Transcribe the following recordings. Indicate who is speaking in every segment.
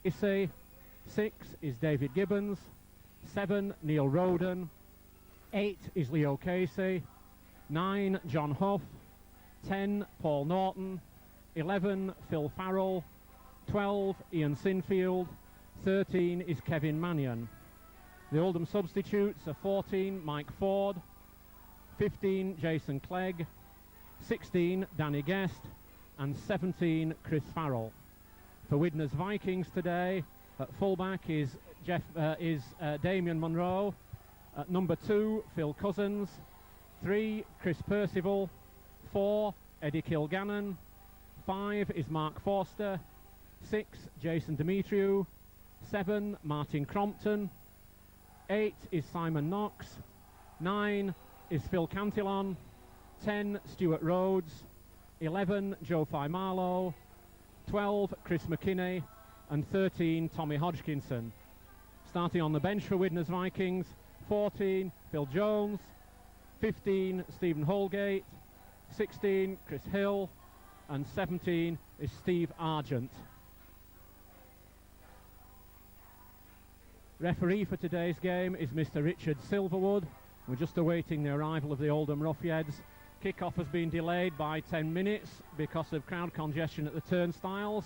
Speaker 1: Issy. 6 is David Gibbons. 7, Neil Roden. 8 is Leo Casey. 9, John Huff. 10, Paul Norton. 11, Phil Farrell. 12, Ian Sinfield. 13 is Kevin Mannion. The Oldham substitutes are 14, Mike Ford. 15, Jason Clegg. 16, Danny Guest. And 17, Chris Farrell. For Widnes Vikings today, at fullback is Damien Munro. At number 2, Phil Cousins. 3, Chris Percival. 4, Eddie Kilgannon. 5 is Mark Forster. 6, Jason Demetriou. 7, Martin Crompton. 8 is Simon Knox. 9 is Phil Cantillon. 10, Stuart Rhodes. 11, Joe Marlow. 12, Chris McKinney. And 13, Tommy Hodgkinson. Starting on the bench for Widnes Vikings, 14, Phil Jones. 15, Stephen Holgate. 16, Chris Hill. And 17 is Steve Argent. Referee for today's game is Mr. Richard Silverwood. We're just awaiting the arrival of the Oldham Roughheads. Kick-off has been delayed by 10 minutes because of crowd congestion at the turnstiles.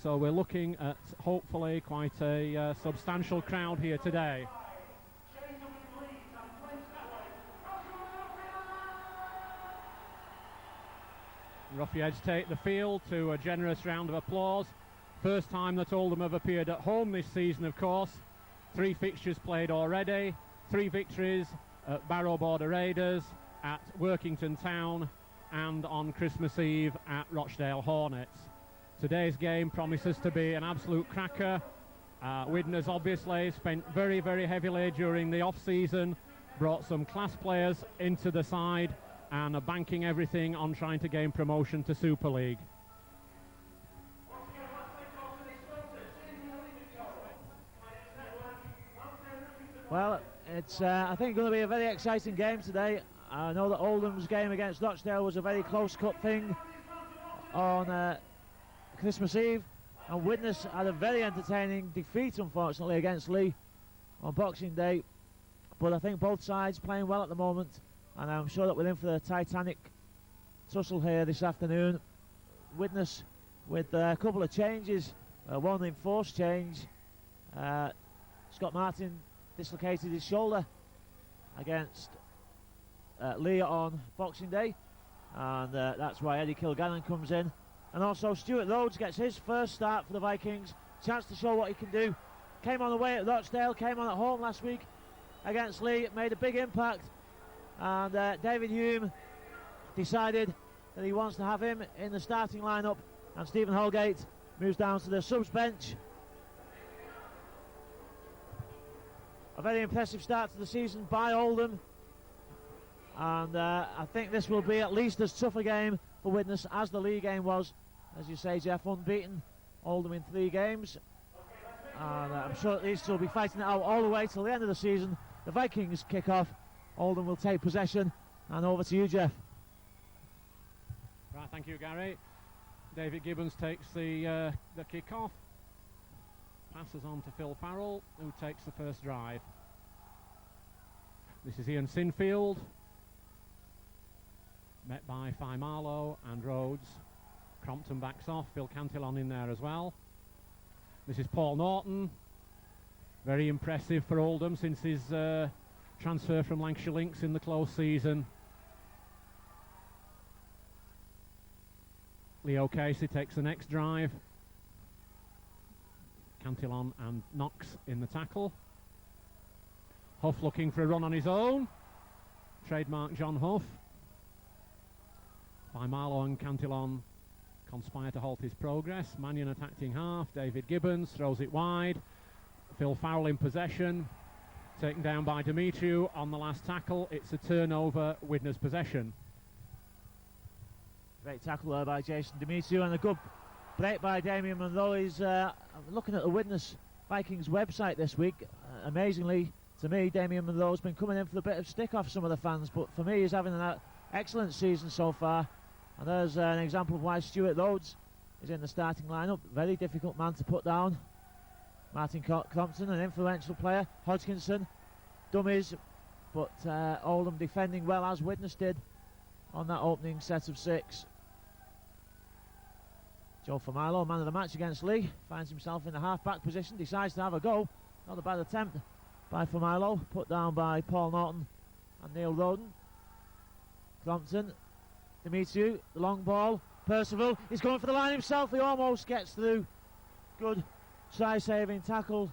Speaker 1: So we're looking at hopefully quite a substantial crowd here today. Roughheads take the field to a generous round of applause. First time that Oldham have appeared at home this season, of course. 3 fixtures played already, 3 victories at Barrow Border Raiders, at Workington Town, and on Christmas Eve at Rochdale Hornets. Today's game promises to be an absolute cracker. Widnes obviously spent very, very heavily during the off-season, brought some class players into the side, and are banking everything on trying to gain promotion to Super League.
Speaker 2: Well, it's I think going to be a very exciting game today. I know that Oldham's game against Rochdale was a very close-cut thing on Christmas Eve, and Widnes had a very entertaining defeat, unfortunately, against Lee on Boxing Day. But I think both sides playing well at the moment, and I'm sure that we're in for the Titanic tussle here this afternoon. Widnes with a couple of changes, one enforced change. Scott Martin dislocated his shoulder against Lee on Boxing Day, and that's why Eddie Kilgannon comes in. And also Stuart Rhodes gets his first start for the Vikings, chance to show what he can do. Came on away at Rochdale, came on at home last week against Lee, made a big impact, and David Hume decided that he wants to have him in the starting lineup, and Stephen Holgate moves down to the subs bench. A very impressive start to the season by Oldham, and I think this will be at least as tough a game for Widnes as the League game was. As you say, Jeff, unbeaten Oldham in 3 games, and I'm sure these two will be fighting it out all the way till the end of the season. The Vikings kick off, Oldham will take possession, and over to you, Jeff.
Speaker 1: Right, thank you, Gary. David Gibbons takes the kick-off. Passes on to Phil Farrell, who takes the first drive. This is Ian Sinfield, met by Marlow and Rhodes. Crompton backs off, Phil Cantillon in there as well. This is Paul Norton, very impressive for Oldham since his transfer from Lancashire Lynx in the close season. Leo Casey takes the next drive. Cantillon and Knox in the tackle. Huff looking for a run on his own. Trademark John Huff. By Marlow and Cantillon conspire to halt his progress. Mannion attacking half. David Gibbons throws it wide. Phil Farrell in possession. Taken down by Demetriou on the last tackle. It's a turnover, Widnes possession.
Speaker 2: Great tackle there by Jason Demetriou, and a good break by Damien Munro. He's looking at the Widnes Vikings website this week. Amazingly, to me, Damien Munro's been coming in for a bit of stick off some of the fans, but for me, he's having an excellent season so far. And there's an example of why Stuart Rhodes is in the starting lineup. Very difficult man to put down. Martin Crompton, an influential player. Hodgkinson, dummies, but Oldham defending well, as Widnes did on that opening set of 6. Joe Familo, man of the match against Lee, finds himself in the half-back position, decides to have a go. Not a bad attempt by Familo, put down by Paul Norton and Neil Roden. Crompton, Demetriou, the long ball. Percival, he's going for the line himself, he almost gets through. Good try-saving tackle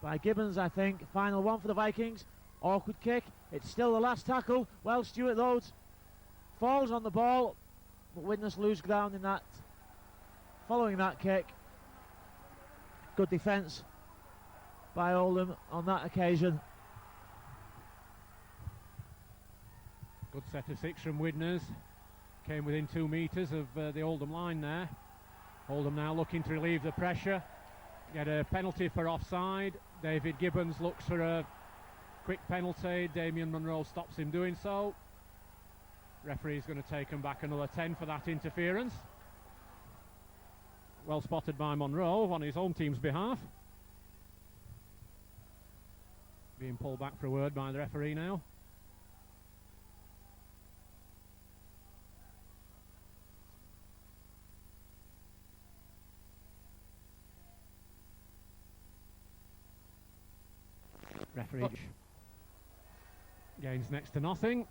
Speaker 2: by Gibbons, I think. Final one for the Vikings. Awkward kick, it's still the last tackle. Well, Stuart Rhodes falls on the ball, but Widnes lose ground in that. Following that kick, good defence by Oldham on that occasion.
Speaker 1: Good set of 6 from Widnes. Came within 2 metres of the Oldham line there. Oldham now looking to relieve the pressure. Get a penalty for offside. David Gibbons looks for a quick penalty. Damien Munro stops him doing so. Referee's going to take him back another 10 for that interference. Well spotted by Munro on his home team's behalf. Being pulled back for a word by the referee now. Referee gains next to nothing.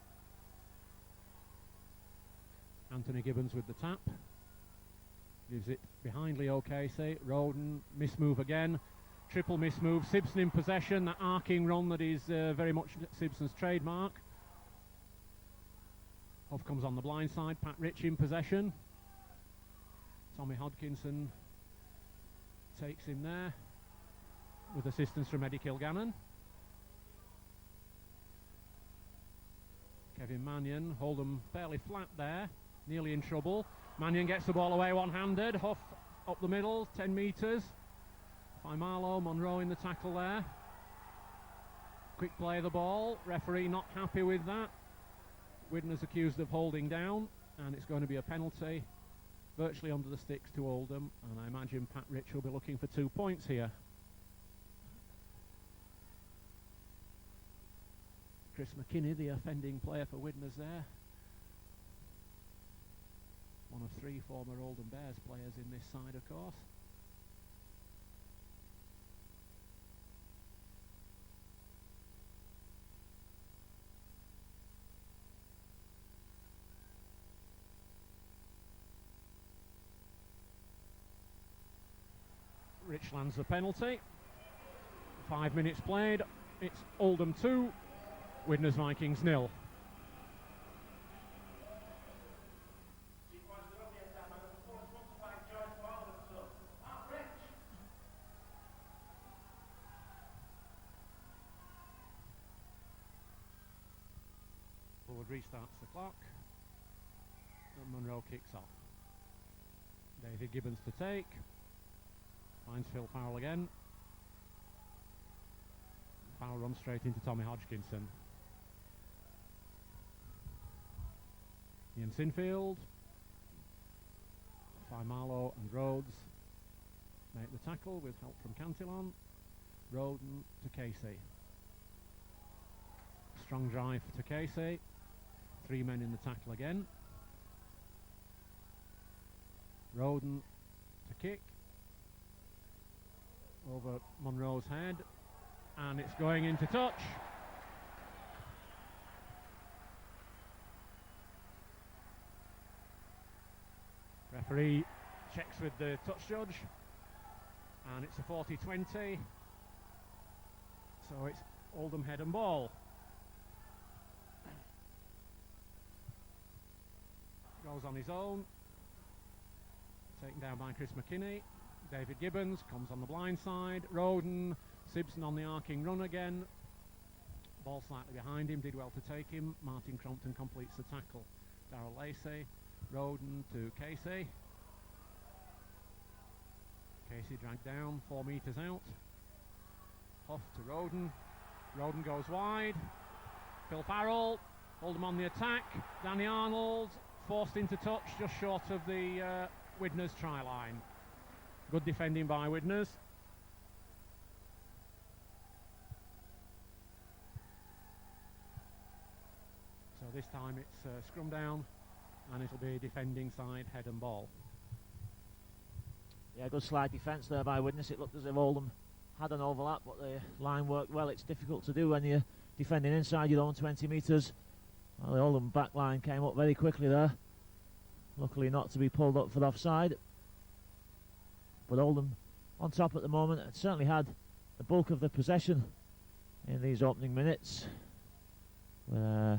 Speaker 1: Anthony Gibbons with the tap. Gives it behind Leo Casey. Roden, mismove again. Triple mismove. Simpson in possession. That arcing run that is very much Simpson's trademark. Huff comes on the blind side. Pat Rich in possession. Tommy Hodgkinson takes him there with assistance from Eddie Kilgannon. Kevin Mannion, Oldham fairly flat there, nearly in trouble. Mannion gets the ball away one-handed. Huff up the middle, 10 metres. By Marlowe, Munro in the tackle there. Quick play of the ball. Referee not happy with that. Widnes accused of holding down, and it's going to be a penalty virtually under the sticks to Oldham, and I imagine Pat Rich will be looking for 2 points here. Chris McKinney, the offending player for Widnes there. One of 3 former Oldham Bears players in this side, of course. Rich lands the penalty. 5 minutes played. It's Oldham 2, Widnes Vikings 0. Forward restarts the clock, and Munro kicks off. David Gibbons to take. Finds Phil Farrell again. Farrell runs straight into Tommy Hodgkinson. Ian Sinfield. Marlowe and Rhodes make the tackle with help from Cantillon. Roden to Casey. Strong drive to Casey. 3 men in the tackle again. Roden to kick. Over Munro's head. And it's going into touch. Referee checks with the touch judge, and it's a 40-20, so it's Oldham head and ball. Goes on his own, taken down by Chris McKinney. David Gibbons comes on the blind side. Roden, Simpson on the arcing run again. Ball slightly behind him, did well to take him. Martin Crompton completes the tackle. Darrell Lacey. Roden to Casey. Casey dragged down 4 metres out. Huff to Roden. Roden goes wide. Phil Farrell. Oldham on the attack. Danny Arnold forced into touch just short of the Widnes try line. Good defending by Widnes. this time it's scrum down, and it'll be defending side, head and ball.
Speaker 2: Yeah, good slide defence there by Widnes. It looked as if Oldham had an overlap, but the line worked well. It's difficult to do when you're defending inside your own 20 metres. Well, the Oldham back line came up very quickly there. Luckily not to be pulled up for the offside. But Oldham on top at the moment. It certainly had the bulk of the possession in these opening minutes. We're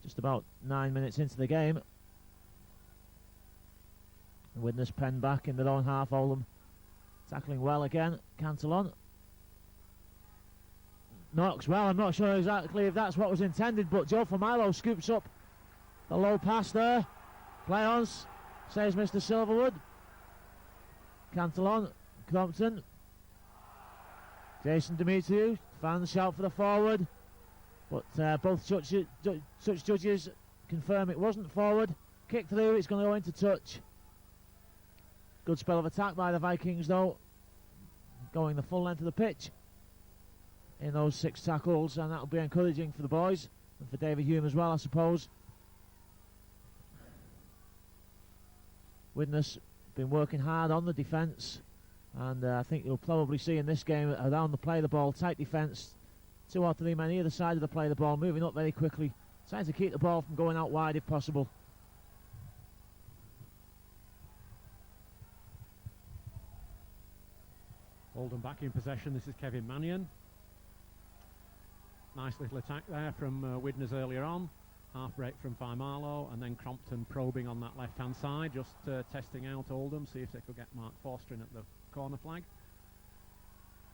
Speaker 2: just about 9 minutes into the game. Widnes pen back in their own half. Oldham tackling well again. Cantillon knocks well. I'm not sure exactly if that's what was intended, but Joe Familo scoops up the low pass there. Play on, says Mr. Silverwood. Cantillon, Crompton, Jason Demetriou. Fans shout for the forward, but both such judges confirm it wasn't forward. Kick through, it's going to go into touch. Good spell of attack by the Vikings though, going the full length of the pitch in those 6 tackles, and that'll be encouraging for the boys and for David Hume as well, I suppose. Widnes been working hard on the defence, and I think you'll probably see in this game around the play the ball, tight defence, 2 or 3 men either side of the play the ball, moving up very quickly, trying to keep the ball from going out wide if possible.
Speaker 1: Oldham back in possession. This is Kevin Mannion. Nice little attack there from Widnes earlier on. Half break from Faimalo, and then Crompton probing on that left hand side, just testing out Oldham, see if they could get Mark Forster in at the corner flag.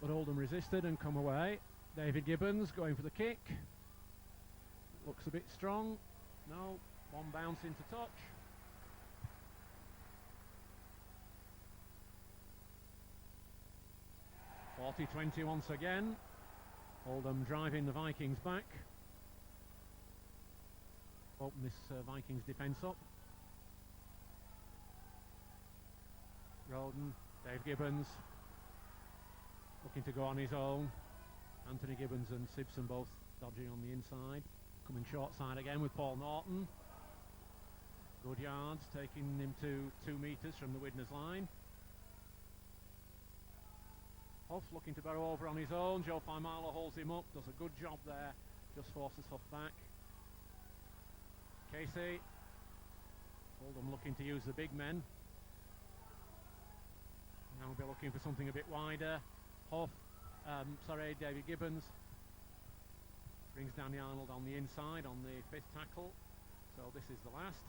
Speaker 1: But Oldham resisted and come away. David Gibbons going for the kick. Looks a bit strong. No, one bounce into touch. (40-20) once again. Oldham driving the Vikings back. Open this Vikings defence up. Roden, Dave Gibbons looking to go on his own. Anthony Gibbons and Simpson both dodging on the inside. Coming short side again with Paul Norton. Good yards, taking him to 2 metres from the Widnes line. Huff looking to barrow over on his own. Joe Faimalo holds him up, does a good job there, just forces Huff back. Casey, Oldham looking to use the big men. Now we'll be looking for something a bit wider. David Gibbons brings Danny Arnold on the inside on the 5th tackle. So this is the last.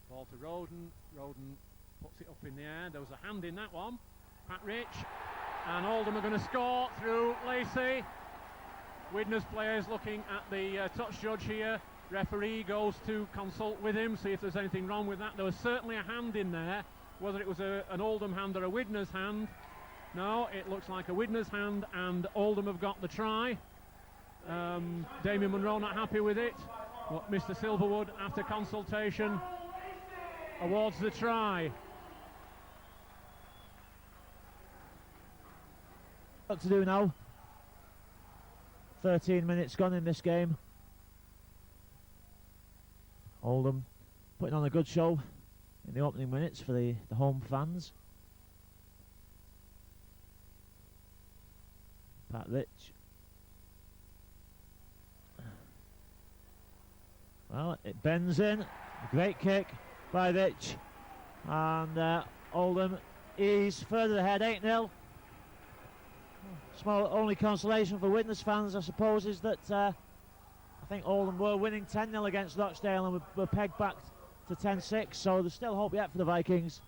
Speaker 1: Ball to Roden. Roden puts it up in the air. There was a hand in that one. Pat Rich. And Oldham are going to score through Lacey. Widnes players looking at the touch judge here. Referee goes to consult with him, see if there's anything wrong with that. There was certainly a hand in there. Whether it was an Oldham hand or a Widnes hand. No, it looks like a Widnes hand, and Oldham have got the try. Damien Munro not happy with it. But Mr. Silverwood, after consultation, awards the try.
Speaker 2: What to do now? 13 minutes gone in this game. Oldham putting on a good show in the opening minutes for the home fans. Pat Rich. Well, it bends in. A great kick by Rich. And Oldham is further ahead, 8-0. Small only consolation for Widnes fans, I suppose, is that I think Oldham were winning 10-0 against Rochdale and were pegged back to 10-6, so there's still hope yet for the Vikings.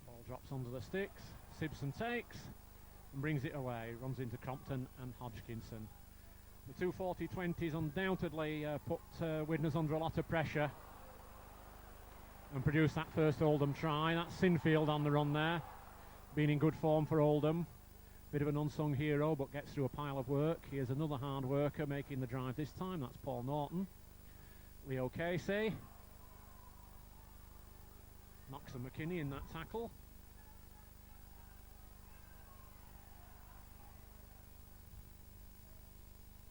Speaker 1: Ball drops onto the sticks. Simpson takes and brings it away. Runs into Crompton and Hodgkinson. The 2:40-20s undoubtedly put Widnes under a lot of pressure and produced that first Oldham try. That's Sinfield on the run there, been in good form for Oldham. Bit of an unsung hero, but gets through a pile of work. Here's another hard worker making the drive this time. That's Paul Norton. Leo Casey. Knox and McKinney in that tackle.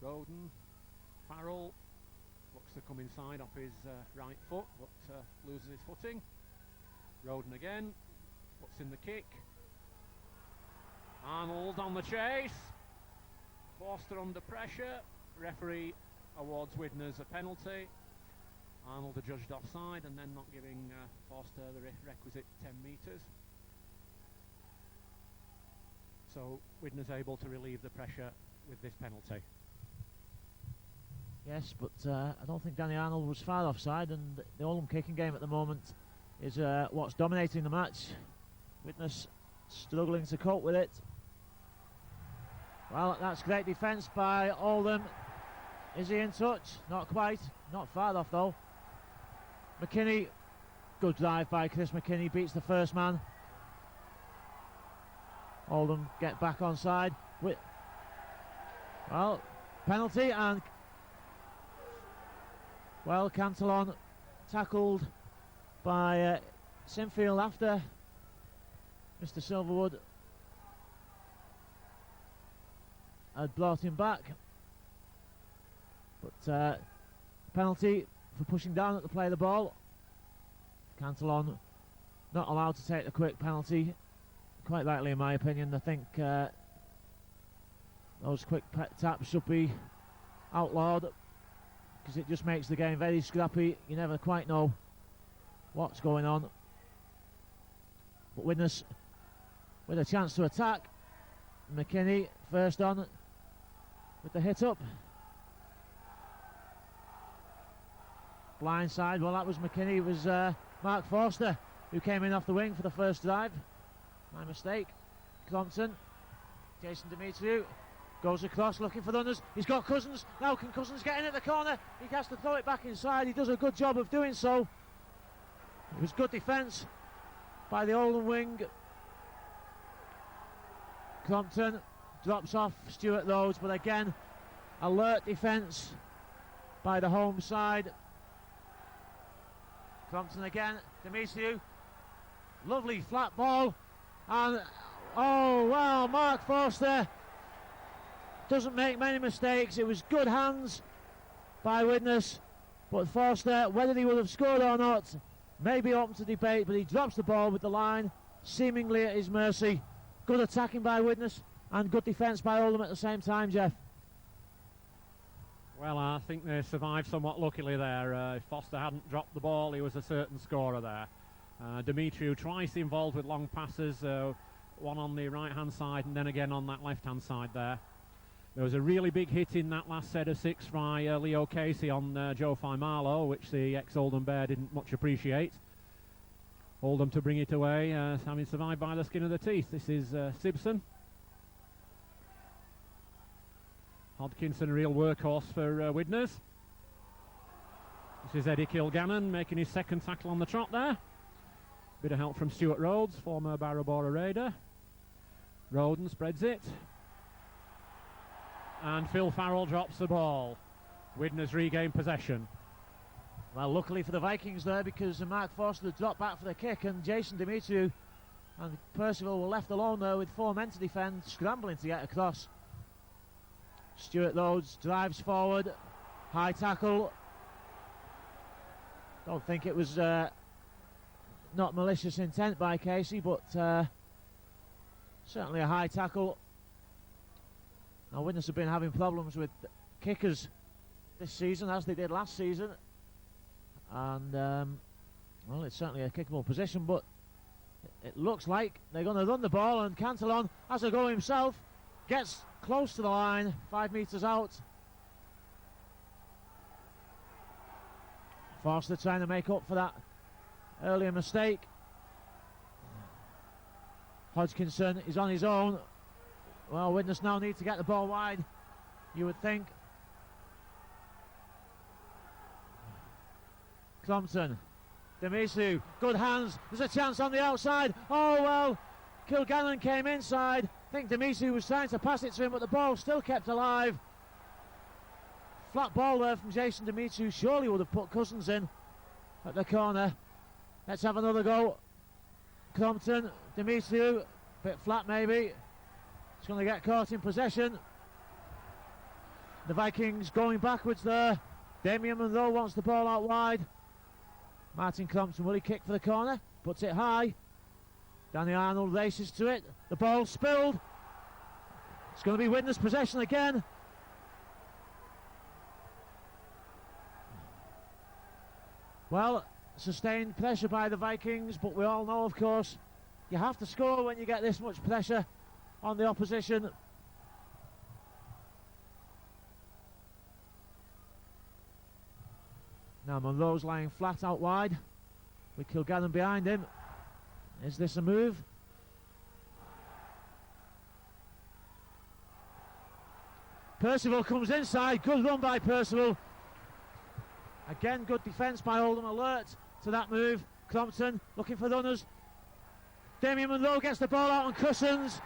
Speaker 1: Roden. Farrell looks to come inside off his right foot, but loses his footing. Roden again, puts in the kick. Arnold on the chase. Forster under pressure. Referee awards Widnes a penalty. Arnold adjudged offside and then not giving Forster the requisite 10 metres. So Widnes able to relieve the pressure with this penalty.
Speaker 2: Yes, but I don't think Danny Arnold was far offside, and the Oldham kicking game at the moment is what's dominating the match. Widnes struggling to cope with it. Well, that's great defence by Oldham. Is he in touch? Not quite. Not far off though. McKinney, good drive by Chris McKinney, beats the first man. Oldham get back on side. Well, penalty, and well, Cantillon tackled by Sinfield after Mr. Silverwood had brought him back. But penalty for pushing down at the play of the ball. Cantillon not allowed to take the quick penalty. Quite rightly, in my opinion. I think those quick taps should be outlawed, because it just makes the game very scrappy. You never quite know what's going on. But Widnes with a chance to attack. McKinney first on with the hit up. Blindside, well, that was McKinney. It was Mark Forster who came in off the wing for the first drive. My mistake. Crompton, Jason Demetriou goes across looking for the runners. He's got Cousins. Now can Cousins get in at the corner? He has to throw it back inside. He does a good job of doing so. It was good defence by the Oldham wing. Crompton drops off Stuart Rhodes, but again, alert defence by the home side. Crompton again, Demetriou, lovely flat ball, and oh wow, Mark Forster doesn't make many mistakes. It was good hands by Widnes, but Forster, whether he would have scored or not, may be open to debate, but he drops the ball with the line seemingly at his mercy. Good attacking by Widnes and good defence by Oldham at the same time, Jeff.
Speaker 1: Well, I think they survived somewhat luckily there. If Forster hadn't dropped the ball, he was a certain scorer there. Demetriou twice involved with long passes, one on the right-hand side and then again on that left-hand side there. There was a really big hit in that last set of 6 by Leo Casey on Joe Fimarlo, which the ex-Oldham Bear didn't much appreciate. Oldham to bring it away, having survived by the skin of the teeth. This is Sibson. Hodkinson, a real workhorse for Widnes. This is Eddie Kilgannon making his second tackle on the trot there. Bit of help from Stuart Rhodes, former Barabora Raider. Roden spreads it. And Phil Farrell drops the ball. Widnes regain possession.
Speaker 2: Well, luckily for the Vikings there, because Mark Forster dropped back for the kick, and Jason Demetriou and Percival were left alone there with 4 men to defend, scrambling to get across. Stuart Rhodes drives forward, high tackle. Don't think it was not malicious intent by Casey, but certainly a high tackle. Now Widnes have been having problems with kickers this season, as they did last season, and well, it's certainly a kickable position, but it looks like they're going to run the ball, and Cantillon has a go himself, gets close to the line, 5 metres out. Forster trying to make up for that earlier mistake. Hodgkinson is on his own. Well, Widnes now need to get the ball wide, you would think. Crompton, Demetriou, good hands, there's a chance on the outside. Oh well, Kilgannon came inside. I think Demetriou was trying to pass it to him, but the ball still kept alive. Flat ball there from Jason Demetriou, surely would have put Cousins in at the corner. Let's have another go. Crompton, Demetriou, bit flat maybe. He's going to get caught in possession. The Vikings going backwards there. Damien Monroe wants the ball out wide. Martin Crompton, will he kick for the corner? Puts it high. Danny Arnold races to it. The ball spilled. It's going to be Widnes possession again. Well, sustained pressure by the Vikings, but we all know, of course, you have to score when you get this much pressure on the opposition. Now Monroe's lying flat out wide with Kilgannon behind him. Is this a move? Percival comes inside. Good run by Percival. Again, good defence by Oldham, alert to that move. Crompton looking for runners. Damien Monroe gets the ball out on Cousins.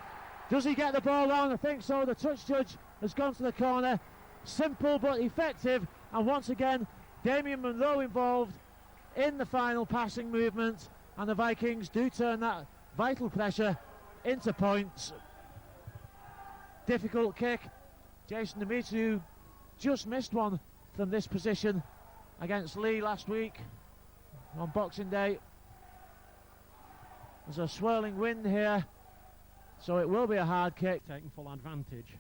Speaker 2: Does he get the ball round? I think so. The touch judge has gone to the corner. Simple but effective. And once again, Damien Monroe involved in the final passing movement. And the Vikings do turn that vital pressure into points. Difficult kick. Jason Demetriou just missed one from this position against Lee last week on Boxing Day. There's a swirling wind here, so it will be a hard kick.
Speaker 1: Taking full advantage.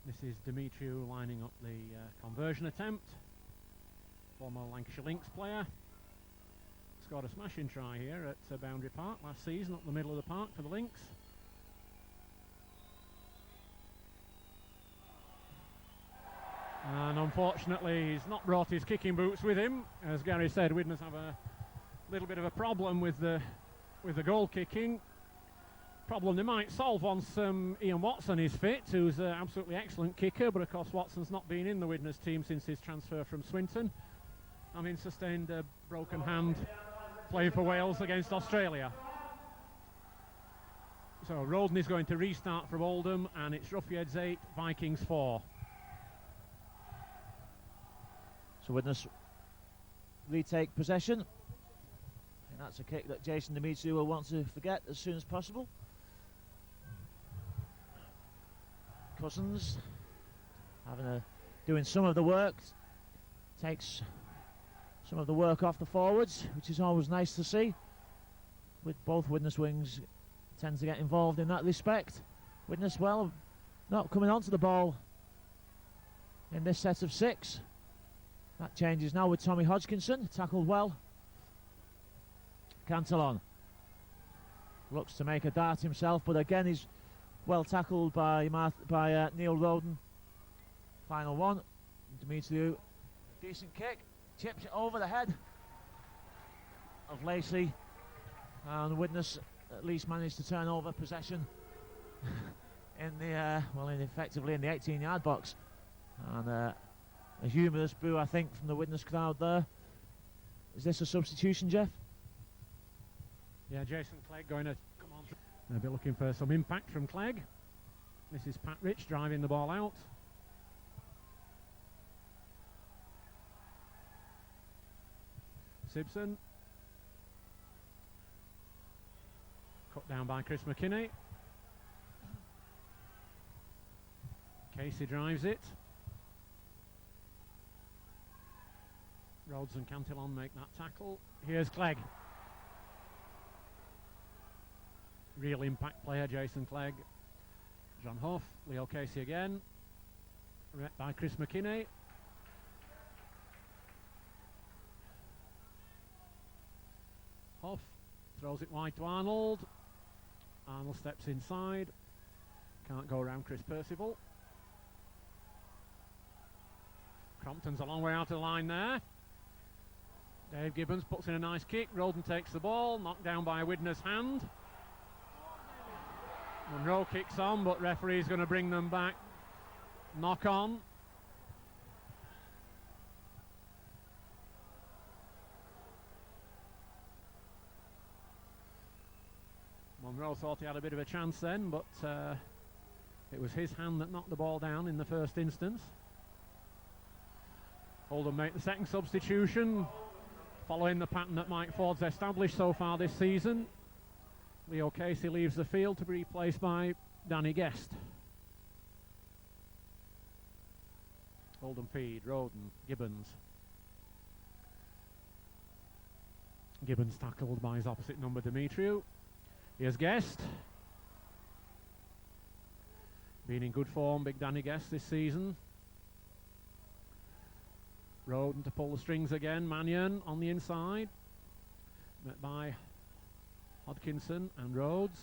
Speaker 1: This is Demetriou lining up the conversion attempt. Former Lancashire Lynx player. Scored a smashing try here at Boundary Park last season, up the middle of the park for the Lynx. And unfortunately he's not brought his kicking boots with him. As Gary said, Widnes have a little bit of a problem with the goal kicking. Problem they might solve once Ian Watson is fit, who's an absolutely excellent kicker, but of course Watson's not been in the Widnes team since his transfer from Swinton, having sustained a broken hand playing for Wales against Australia. So Roden is going to restart from Oldham, and it's Ruffieds 8, Vikings 4.
Speaker 2: So Widnes retake possession. And that's a kick that Jason Demetriou will want to forget as soon as possible. Cousins doing some of the work, takes some of the work off the forwards, which is always nice to see. With both Widnes wings tend to get involved in that respect. Widnes, well, not coming onto the ball in this set of 6. That changes now with Tommy Hodgkinson, tackled well. Cantillon looks to make a dart himself, but again he's well tackled by Neil Roden. Final one. Demetriou, decent kick, chips it over the head of Lacey, and Widnes at least managed to turn over possession effectively in the 18-yard box. And a humorous boo, I think, from the Widnes crowd there. Is this a substitution, Jeff?
Speaker 1: Yeah, Jason Clegg going to come on. They'll be looking for some impact from Clegg. This is Pat Rich driving the ball out. Simpson. Cut down by Chris McKinney. Casey drives it. Rhodes and Cantillon make that tackle. Here's Clegg. Real impact player, Jason Clegg. John Huff, Leo Casey again. Rep by Chris McKinney. Huff throws it wide to Arnold. Arnold steps inside. Can't go around Chris Percival. Crompton's a long way out of the line there. Dave Gibbons puts in a nice kick. Roden takes the ball, knocked down by a Widnes hand. Monroe kicks on, but referee's going to bring them back. Knock on. Monroe thought he had a bit of a chance then, but it was his hand that knocked the ball down in the first instance. Oldham make the second substitution, following the pattern that Mike Ford's established so far this season. Leo Casey leaves the field to be replaced by Danny Guest. Oldham feed, Roden, Gibbons. Gibbons tackled by his opposite number, Demetriou. Here's Guest. Been in good form, Big Danny Guest this season. Roden to pull the strings again, Mannion on the inside. Met by Hodkinson and Rhodes.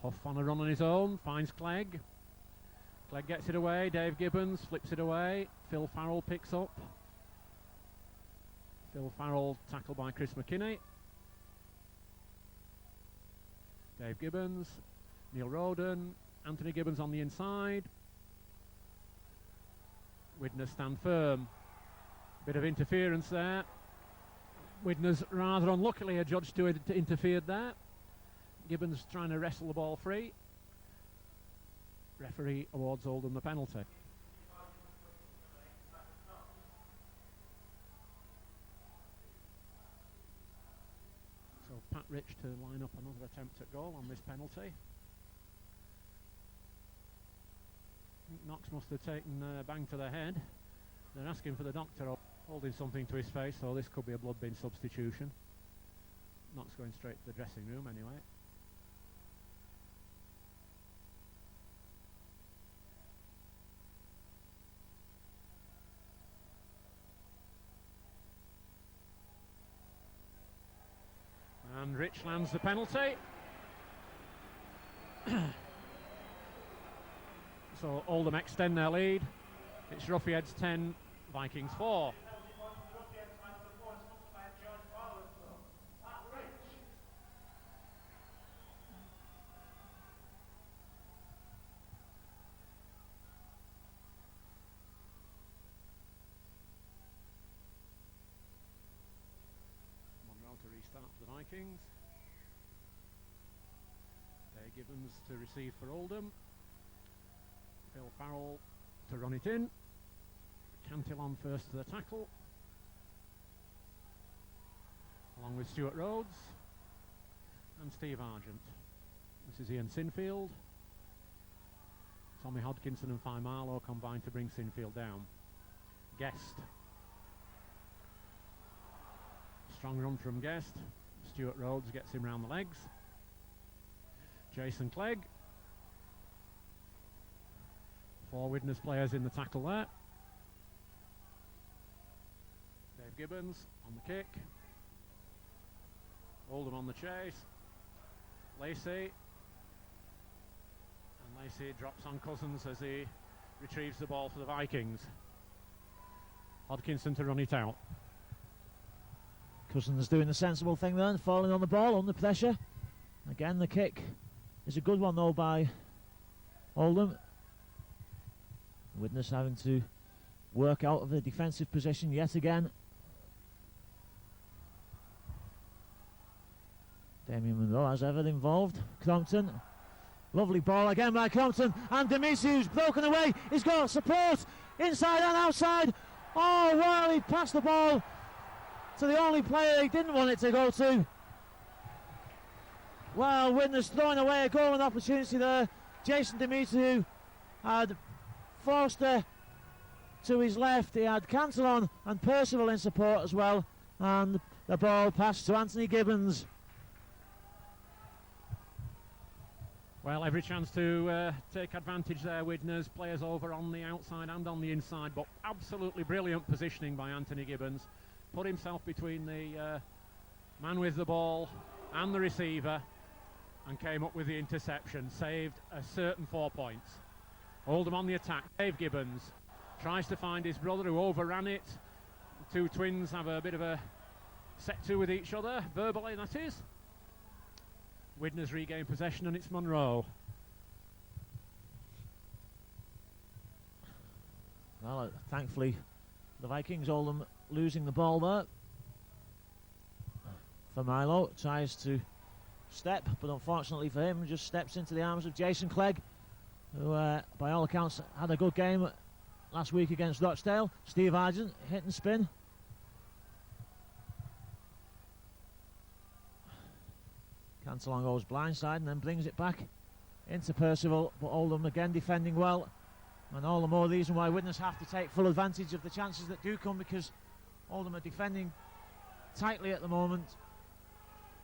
Speaker 1: Huff on a run on his own, finds Clegg. Clegg gets it away, Dave Gibbons flips it away. Phil Farrell picks up. Phil Farrell tackled by Chris McKinney. Dave Gibbons, Neil Roden, Anthony Gibbons on the inside. Widnes stand firm. Bit of interference there. Widnes rather unluckily adjudged to it, interfered there. Gibbons trying to wrestle the ball free. Referee awards Oldham the penalty. So Pat Rich to line up another attempt at goal on this penalty. I think Knox must have taken a bang to the head. They're asking for the doctor holding something to his face, so this could be a blood bin substitution. Knox going straight to the dressing room anyway. And Rich lands the penalty. So Oldham extend their lead. It's Roughheads 10, Vikings 4. Monroe to restart for the Vikings. Dave Gibbons to receive for Oldham. Phil Farrell to run it in. Cantillon first to the tackle, along with Stuart Rhodes and Steve Argent. This is Ian Sinfield. Tommy Hodkinson and Fi Marlowe combined to bring Sinfield down. Guest. Strong run from Guest. Stuart Rhodes gets him round the legs. Jason Clegg. 4 Widnes players in the tackle there. Dave Gibbons on the kick. Oldham on the chase. Lacey. And Lacey drops on Cousins as he retrieves the ball for the Vikings. Hodkinson to run it out.
Speaker 2: Cousins doing the sensible thing then, falling on the ball under pressure. Again, the kick is a good one though by Oldham. Widnes having to work out of the defensive position yet again. Damien Monroe as ever involved. Crompton. Lovely ball again by Crompton. And Demisiu's broken away. He's got support inside and outside. Oh, well, he passed the ball to the only player he didn't want it to go to. Well, Widnes throwing away a goal and opportunity there. Jason Demisiu had Forster to his left. He had Cantillon and Percival in support as well. And the ball passed to Anthony Gibbons.
Speaker 1: Well, every chance to take advantage there, Widnes. Players over on the outside and on the inside, but absolutely brilliant positioning by Anthony Gibbons. Put himself between the man with the ball and the receiver and came up with the interception. Saved a certain 4 points. Oldham on the attack. Dave Gibbons tries to find his brother who overran it. The two twins have a bit of a set to with each other, verbally that is. Widnes regain possession and it's Monroe.
Speaker 2: Well, thankfully the Vikings, Oldham losing the ball there. For Milo, tries to step, but unfortunately for him just steps into the arms of Jason Clegg, who by all accounts had a good game last week against Rochdale. Steve Argent hit and spin. Cantillon goes blindside and then brings it back into Percival, but Oldham again defending well. And all the more reason why Widnes have to take full advantage of the chances that do come, because Oldham are defending tightly at the moment.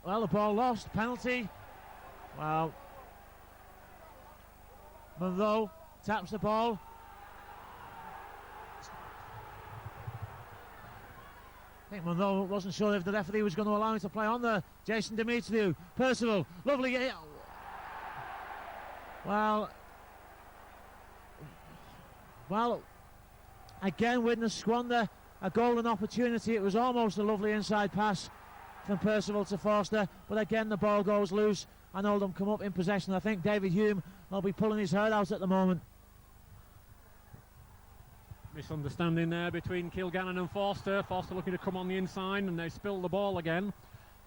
Speaker 2: Well, the ball lost, penalty. Well, Monroe taps the ball. I think Monroe wasn't sure if the referee was going to allow him to play on there. Jason Demetriou, Percival, lovely. Well, again, Widnes squander a golden opportunity. It was almost a lovely inside pass from Percival to Forster, but again the ball goes loose and Oldham come up in possession. I think David Hume will be pulling his hair out at the moment.
Speaker 1: Misunderstanding there between Kilgannon and Forster. Forster looking to come on the inside and they spill the ball again.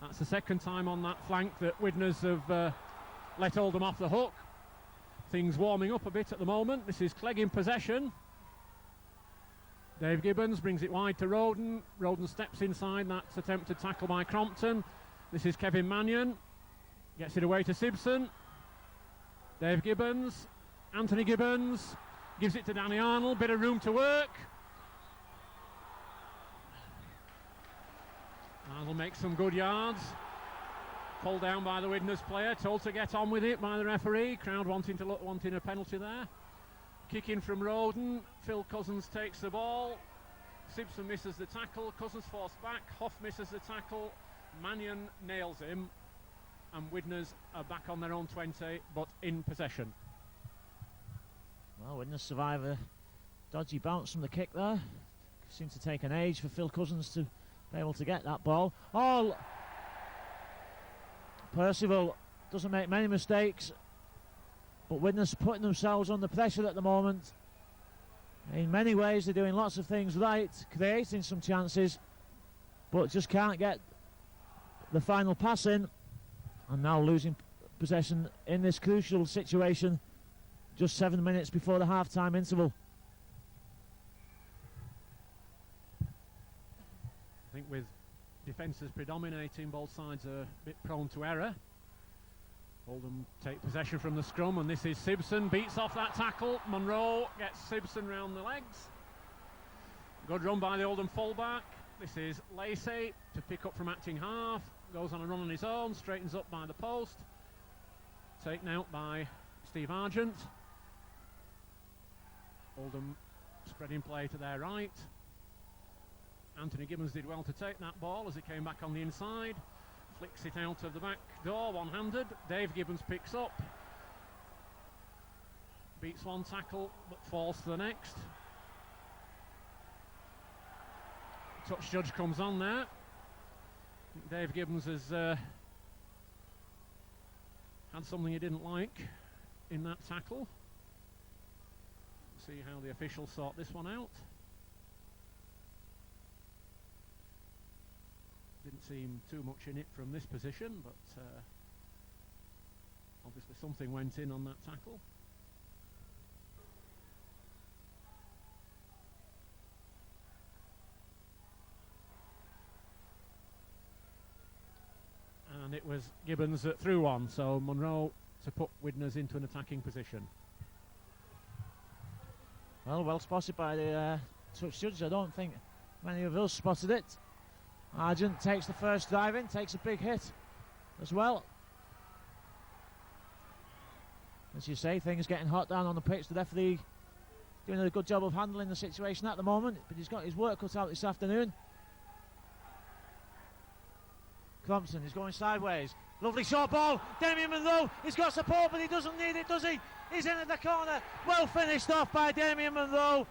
Speaker 1: That's the second time on that flank that Widnes have let Oldham off the hook. Things warming up a bit at the moment. This is Clegg in possession. Dave Gibbons brings it wide to Roden. Roden steps inside. That's attempted tackle by Crompton. This is Kevin Mannion. Gets it away to Simpson. Dave Gibbons. Anthony Gibbons. Gives it to Danny Arnold. Bit of room to work. Arnold makes some good yards. Pulled down by the Widnes player. Told to get on with it by the referee. Crowd wanting a penalty there. Kick in from Roden. Phil Cousins takes the ball. Simpson misses the tackle. Cousins forced back. Hoff misses the tackle. Mannion nails him. And Widnes are back on their own 20, but in possession.
Speaker 2: Well, Widnes survive a dodgy bounce from the kick there. Seemed to take an age for Phil Cousins to be able to get that ball. Oh, Percival doesn't make many mistakes, but Widnes putting themselves under pressure at the moment. In many ways they're doing lots of things right, creating some chances, but just can't get the final pass in, and now losing possession in this crucial situation just 7 minutes before the half-time interval.
Speaker 1: I think with defences predominating, both sides are a bit prone to error. Oldham take possession from the scrum, and this is Simpson, beats off that tackle. Monroe gets Simpson round the legs. Good run by the Oldham fullback. This is Lacey to pick up from acting half. Goes on a run on his own, straightens up by the post. Taken out by Steve Argent. Oldham spreading play to their right. Anthony Gibbons did well to take that ball as it came back on the inside. Flicks it out of the back door one-handed. Dave Gibbons picks up. Beats one tackle but falls to the next. Touch judge comes on there. Dave Gibbons has had something he didn't like in that tackle. See how the officials sort this one out. Didn't seem too much in it from this position, but obviously something went in on that tackle. And it was Gibbons that threw one, so Monroe to put Widnes into an attacking position.
Speaker 2: Well spotted by the touch judge. I don't think many of us spotted it. Argent takes the first dive in, takes a big hit as well. As you say, things getting hot down on the pitch. The referee doing a good job of handling the situation at the moment, but he's got his work cut out this afternoon. Crompton is going sideways. Lovely short ball. Damien Monroe, he's got support, but he doesn't need it, does he? He's in at the corner. Well finished off by Damien Monroe.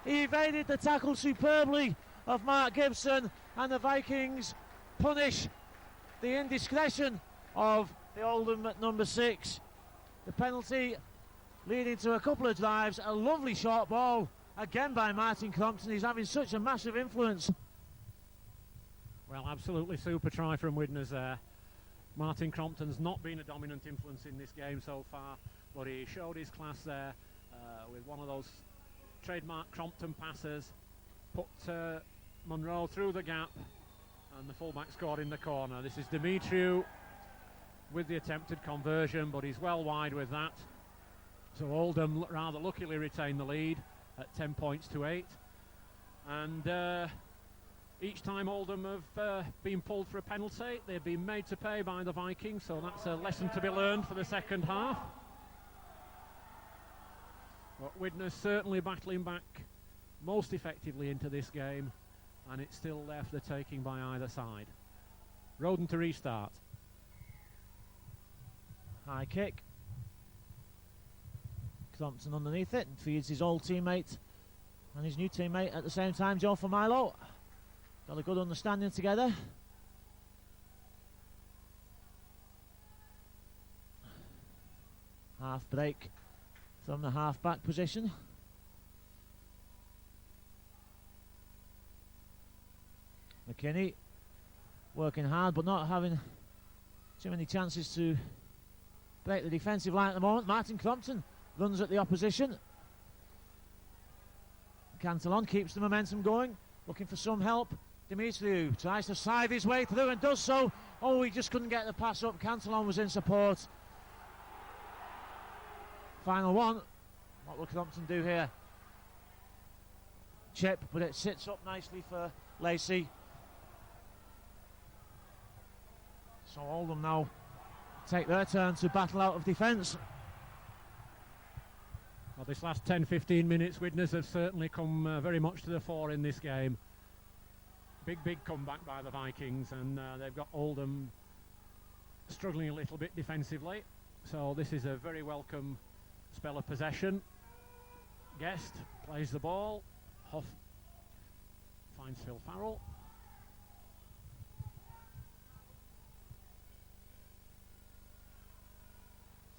Speaker 2: He evaded the tackle superbly of Mark Gibson, and the Vikings punish the indiscretion of the Oldham at number 6. The penalty leading to a couple of drives. A lovely short ball again by Martin Crompton. He's having such a massive influence.
Speaker 1: Well, absolutely super try from Widnes there. Martin Crompton's not been a dominant influence in this game so far, but he showed his class there with one of those trademark Crompton passes. Put Monroe through the gap, and the fullback scored in the corner. This is Demetriou with the attempted conversion, but he's well wide with that. So Oldham rather luckily retain the lead at 10 points to 8. And each time Oldham have been pulled for a penalty, they've been made to pay by the Vikings, so that's a lesson to be learned for the second half. But Widnes certainly battling back most effectively into this game, and it's still there for the taking by either side. Roden to restart.
Speaker 2: High kick. Crompton underneath it and feeds his old teammate and his new teammate at the same time, Joe Milo. Got a good understanding together. Half break from the half back position. McKinney working hard but not having too many chances to break the defensive line at the moment. Martin Crompton runs at the opposition. Cantillon keeps the momentum going, looking for some help. Dimitriou tries to scythe his way through and does so. Oh, he just couldn't get the pass up. Cantillon was in support. Final one. What will Crompton do here? Chip, but it sits up nicely for Lacey. So Oldham now take their turn to battle out of defence.
Speaker 1: Well, this last 10-15 minutes, Widnes have certainly come very much to the fore in this game. Big comeback by the Vikings, and they've got Oldham struggling a little bit defensively. So this is a very welcome spell of possession. Guest plays the ball. Hoff finds Phil Farrell.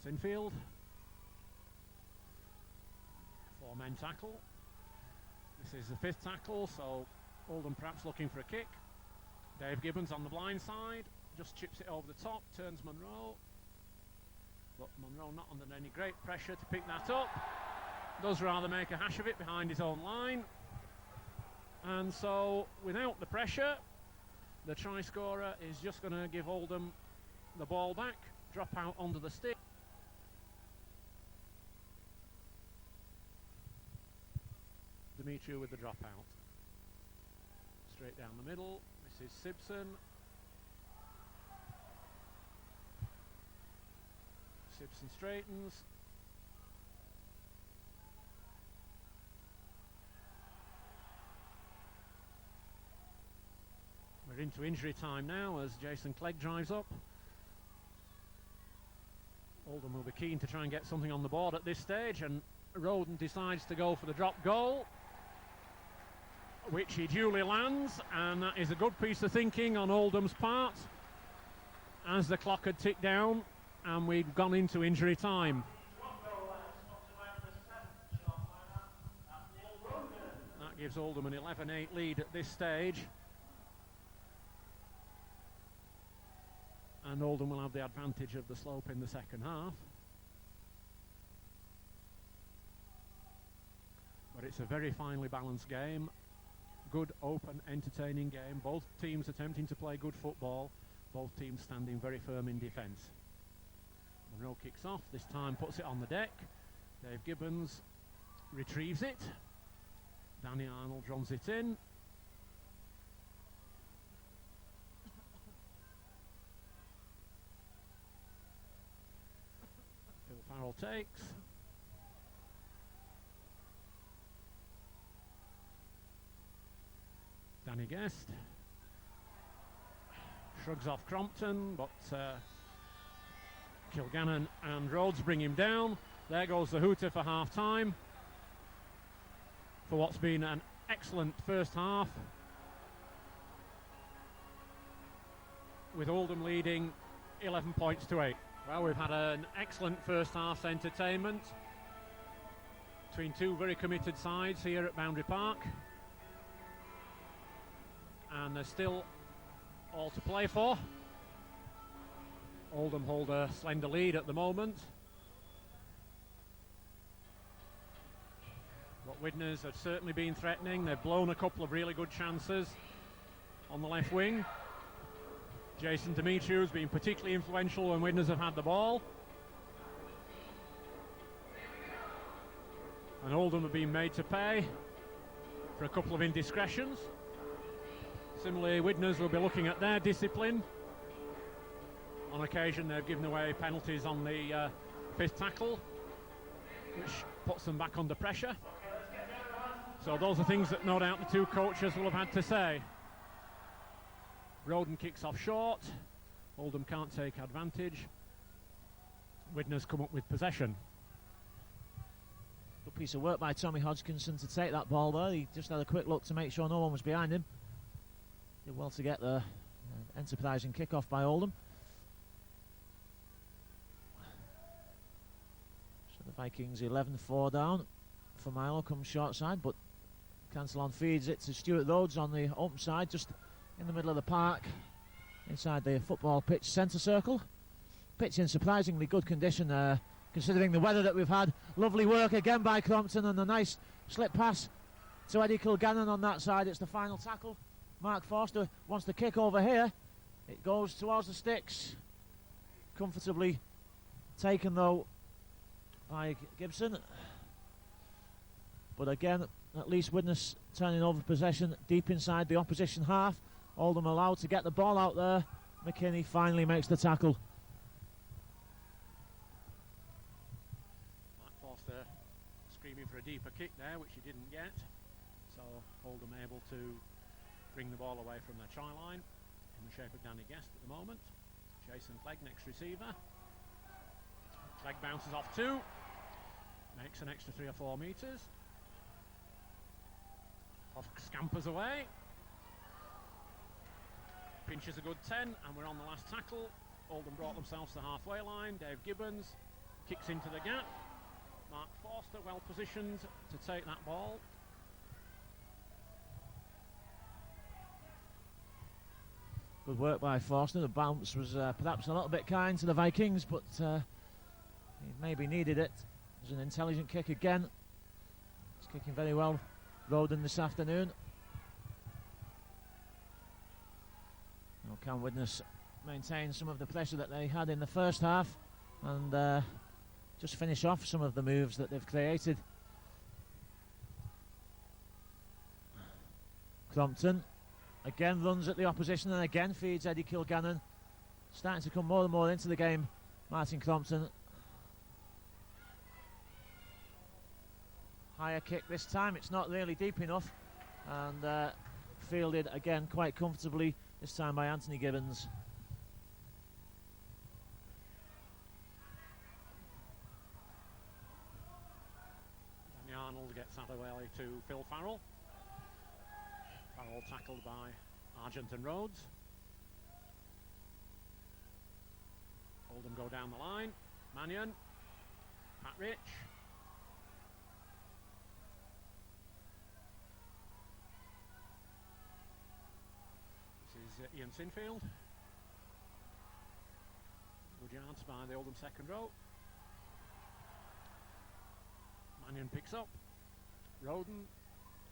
Speaker 1: Sinfield. 4-men tackle. This is the 5th tackle, so Oldham perhaps looking for a kick. Dave Gibbons on the blind side, just chips it over the top, turns Monroe. But Monroe not under any great pressure to pick that up. Does rather make a hash of it behind his own line. And so, without the pressure, the try scorer is just going to give Oldham the ball back, drop out onto the stick. Dimitriou with the dropout. Straight down the middle. This is Simpson. Simpson straightens. We're into injury time now as Jason Clegg drives up. Oldham will be keen to try and get something on the board at this stage, and Roden decides to go for the drop goal, which he duly lands, and that is a good piece of thinking on Oldham's part as the clock had ticked down and we'd gone into injury time. That gives Oldham an 11-8 lead at this stage, and Oldham will have the advantage of the slope in the second half. But it's a very finely balanced game. Good, open, entertaining game. Both teams attempting to play good football. Both teams standing very firm in defence. Monroe kicks off, this time puts it on the deck. Dave Gibbons retrieves it. Danny Arnold runs it in. Phil Farrell takes. Danny Guest shrugs off Crompton, but Kilgannon and Rhodes bring him down. There goes the hooter for half-time for what's been an excellent first half, with Oldham leading 11 points to 8. Well, we've had an excellent first half's entertainment between two very committed sides here at Boundary Park, and there's still all to play for. Oldham hold a slender lead at the moment, but Widnes have certainly been threatening. They've blown a couple of really good chances on the left wing. Jason Dimitriou has been particularly influential when Widnes have had the ball. And Oldham have been made to pay for a couple of indiscretions. Similarly, Widnes will be looking at their discipline. On occasion, they've given away penalties on the fifth tackle, which puts them back under pressure. So those are things that no doubt the two coaches will have had to say. Roden kicks off short. Oldham can't take advantage. Widnes come up with possession.
Speaker 2: Good piece of work by Tommy Hodgkinson to take that ball there. He just had a quick look to make sure no one was behind him. Did well to get the enterprising kick-off by Oldham. So the Vikings 11-4 down. For Milo comes short side, but Cantillon feeds it to Stuart Rhodes on the open side, just in the middle of the park, inside the football pitch centre circle. Pitch in surprisingly good condition, considering the weather that we've had. Lovely work again by Crompton, and a nice slip pass to Eddie Kilgannon on that side. It's the final tackle. Mark Forster wants the kick over here. It goes towards the sticks. Comfortably taken though by Gibson. But again, at least Widnes turning over possession deep inside the opposition half. Oldham allowed to get the ball out there. McKinney finally makes the tackle.
Speaker 1: Mark Forster screaming for a deeper kick there, which he didn't get. So Oldham able to bring the ball away from their try line in the shape of Danny Guest at the moment. Jason Clegg, next receiver. Clegg bounces off two, makes an extra 3 or 4 metres. Off scampers away. Pinches a good 10, and we're on the last tackle. Oldham brought themselves to the halfway line. Dave Gibbons kicks into the gap. Mark Forster well positioned to take that ball.
Speaker 2: Good work by Forster. The bounce was perhaps a little bit kind to the Vikings, but he maybe needed it. It was an intelligent kick again. He's kicking very well, Roden, this afternoon. Now can Widnes maintain some of the pressure that they had in the first half and just finish off some of the moves that they've created. Crompton again runs at the opposition and again feeds Eddie Kilgannon. Starting to come more and more into the game, Martin Crompton. Higher kick this time, it's not really deep enough, and fielded again quite comfortably, this time by Anthony Gibbons.
Speaker 1: Danny Arnold gets that away to Phil Farrell. Farrell tackled by Argent and Rhodes. Oldham go down the line. Mannion, Pat Rich. This is Ian Sinfield. Good yards by the Oldham second row. Mannion picks up. Roden.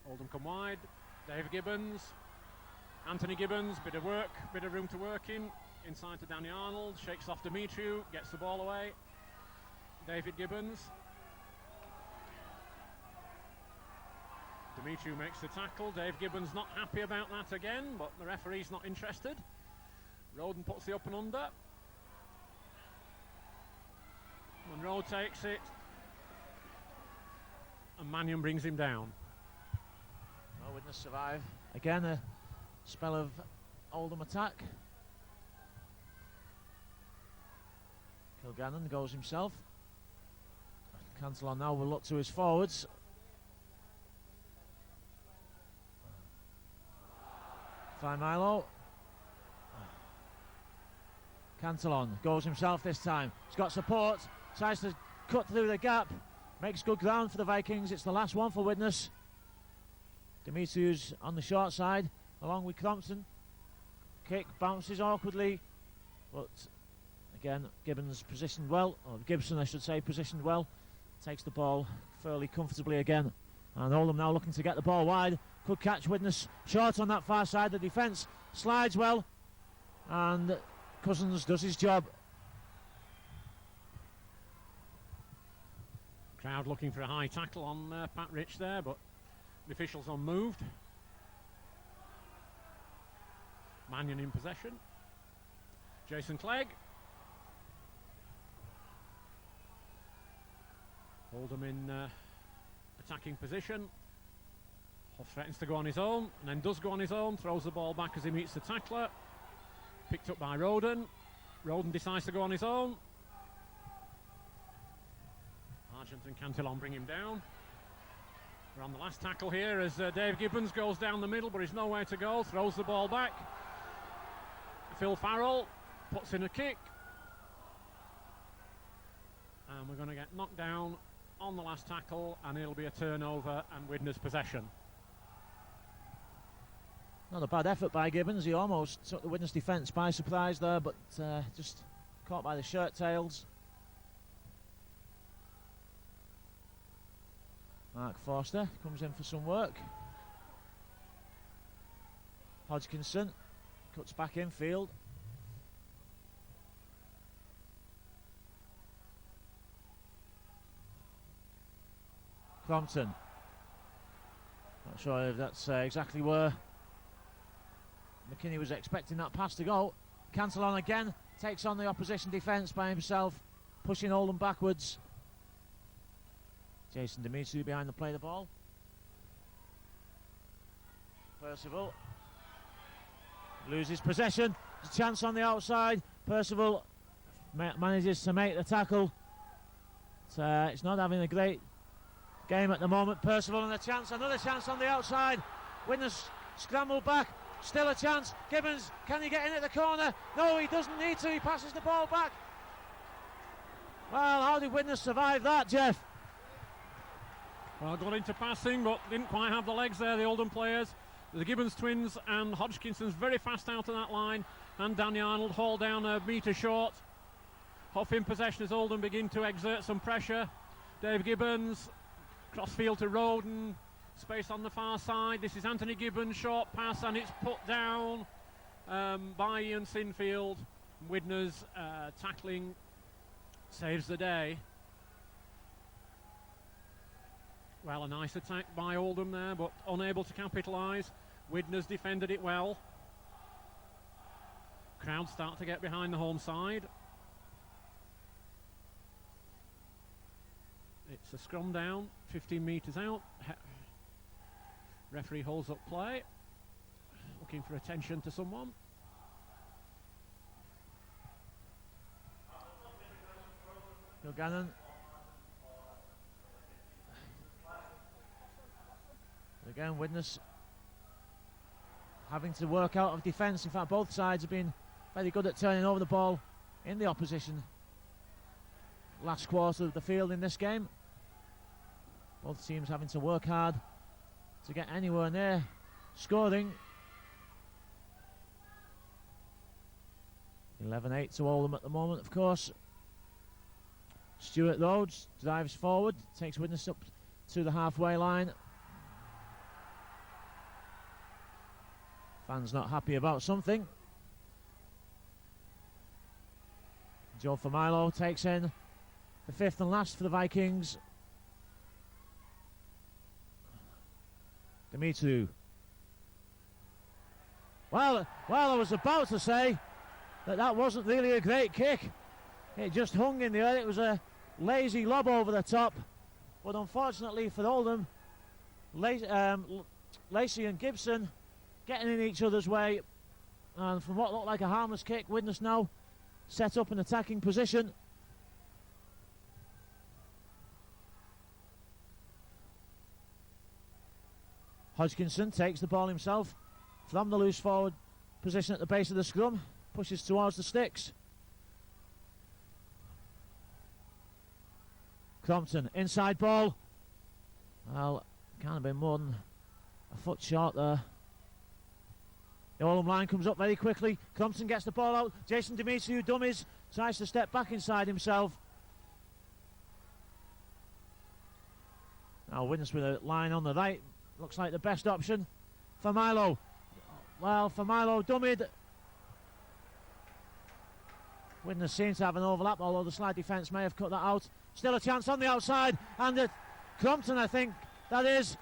Speaker 1: Oldham come wide. Dave Gibbons. Anthony Gibbons. Bit of work, bit of room to work in. Inside to Danny Arnold. Shakes off Demetriou. Gets the ball away. David Gibbons. Demetriou makes the tackle. Dave Gibbons not happy about that again, but the referee's not interested. Roden puts the up and under. Monroe takes it. And Mannion brings him down.
Speaker 2: Well, Widnes survive. Again, a spell of Oldham attack. Kilgannon goes himself. Cantillon now will look to his forwards. Fine Milo. Cantillon goes himself this time. He's got support. Tries to cut through the gap. Makes good ground for the Vikings. It's the last one for Widnes. Demetriou's on the short side along with Crompton. Kick bounces awkwardly, but again Gibbons positioned well, or Gibson I should say, positioned well. Takes the ball fairly comfortably again, and Oldham now looking to get the ball wide. Could catch Widnes short on that far side. The defence slides well, and Cousins does his job.
Speaker 1: Crowd looking for a high tackle on Pat Rich there, but the officials unmoved. Mannion in possession. Jason Clegg. Oldham in attacking position. Huff threatens to go on his own, and then does go on his own, throws the ball back as he meets the tackler. Picked up by Roden. Roden decides to go on his own. Argent and Cantillon bring him down. We're on the last tackle here as Dave Gibbons goes down the middle, but he's nowhere to go. Throws the ball back. Phil Farrell puts in a kick. And we're going to get knocked down on the last tackle, and it'll be a turnover and Widnes possession.
Speaker 2: Not a bad effort by Gibbons. He almost took the Widnes defence by surprise there, but just caught by the shirt tails. Mark Forster comes in for some work. Hodgkinson cuts back infield. Crompton. Not sure if that's exactly where McKinney was expecting that pass to go. Cantillon again takes on the opposition defence by himself, pushing Oldham backwards. Jason Demetriou behind the play of the ball. Percival loses possession. There's a chance on the outside. Percival manages to make the tackle. It's not having a great game at the moment. Percival and a chance, another chance on the outside. Widnes scramble back. Still a chance. Gibbons, can he get in at the corner? No, he doesn't need to. He passes the ball back. Well, how did Widnes survive that, Jeff?
Speaker 1: Well, got into passing, but didn't quite have the legs there, the Oldham players. The Gibbons twins and Hodgkinson's very fast out of that line, and Danny Arnold hauled down a metre short. Huff in possession as Oldham begin to exert some pressure. Dave Gibbons, crossfield to Roden, space on the far side. This is Anthony Gibbons, short pass, and it's put down by Ian Sinfield. Widnes tackling saves the day. Well, a nice attack by Oldham there, but unable to capitalise. Widnes defended it well. Crowd start to get behind the home side. It's a scrum down, 15 metres out. Referee holds up play, looking for attention to someone.
Speaker 2: Kilgannon. Again, Widnes having to work out of defence. In fact, both sides have been very good at turning over the ball in the opposition last quarter of the field in this game. Both teams having to work hard to get anywhere near scoring. 11-8 to Oldham at the moment, of course. Stuart Rhodes drives forward, takes Widnes up to the halfway line. Fans not happy about something. Joe Familo takes in the fifth and last for the Vikings. Demetriou. Well, I was about to say that wasn't really a great kick. It just hung in the air. It was a lazy lob over the top. But unfortunately for Oldham, Lacey and Gibson getting in each other's way, and from what looked like a harmless kick, Widnes now set up an attacking position. Hodgkinson takes the ball himself from the loose forward position at the base of the scrum, pushes towards the sticks. Crompton, inside ball. Well, can't have been more than a foot short there. The Oldham line comes up very quickly. Crompton gets the ball out. Jason Demetriou dummies, tries to step back inside himself. Now Widnes with a line on the right. Looks like the best option. Familo. Well, Familo dummied. Widnes seems to have an overlap, although the slide defence may have cut that out. Still a chance on the outside, and Crompton, I think that is,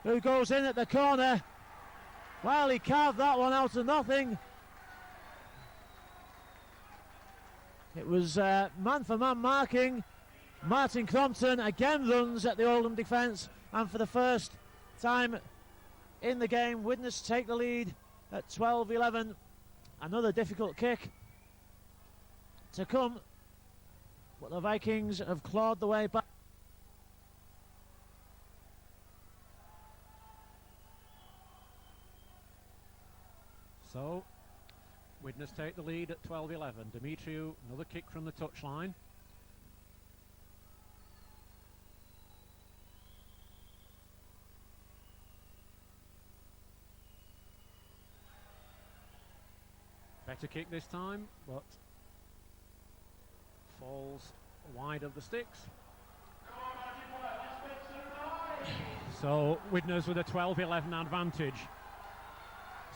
Speaker 2: who goes in at the corner. Well, he carved that one out of nothing. It was man-for-man marking. Martin Crompton again runs at the Oldham defence, and for the first time in the game, Widnes take the lead at 12-11. Another difficult kick to come, but the Vikings have clawed the way back.
Speaker 1: So, Widnes take the lead at 12-11. Demetriou, another kick from the touchline. Better kick this time, but falls wide of the sticks. So Widnes with a 12-11 advantage.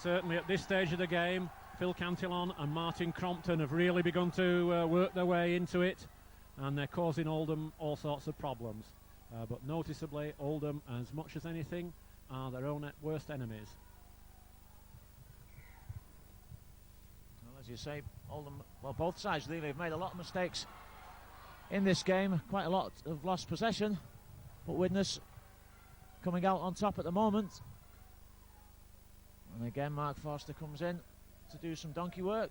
Speaker 1: Certainly at this stage of the game, Phil Cantillon and Martin Crompton have really begun to work their way into it, and they're causing Oldham all sorts of problems. But noticeably, Oldham, as much as anything, are their own worst enemies.
Speaker 2: Well, as you say, Oldham, well, both sides really have made a lot of mistakes in this game. Quite a lot of lost possession, but Widnes coming out on top at the moment. And again, Mark Forster comes in to do some donkey work.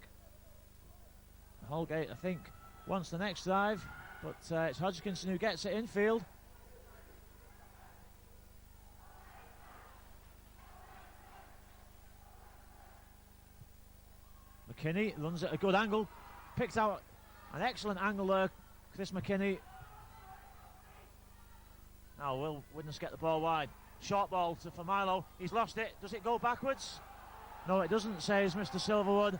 Speaker 2: Holgate, I think, wants the next drive, but it's Hodgkinson who gets it infield. McKinney runs at a good angle, picks out an excellent angle there, Chris McKinney. Now will Widnes get the ball wide? Short ball to Familo. He's lost it. Does it go backwards? No, it doesn't, says Mr. Silverwood.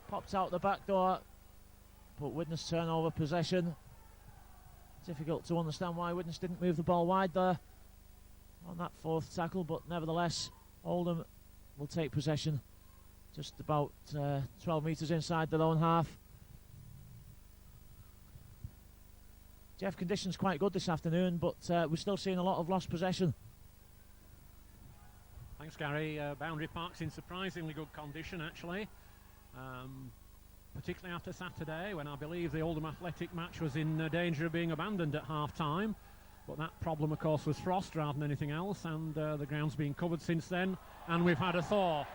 Speaker 2: Popped out the back door. But Widnes turn over possession. Difficult to understand why Widnes didn't move the ball wide there on that fourth tackle, but nevertheless, Oldham will take possession just about 12 metres inside their own half. Jeff, conditions quite good this afternoon, but we're still seeing a lot of lost possession.
Speaker 1: Thanks, Gary. Boundary Park's in surprisingly good condition, actually. Particularly after Saturday, when I believe the Oldham Athletic match was in danger of being abandoned at half-time. But that problem, of course, was frost rather than anything else, and the ground's been covered since then. And we've had a thaw.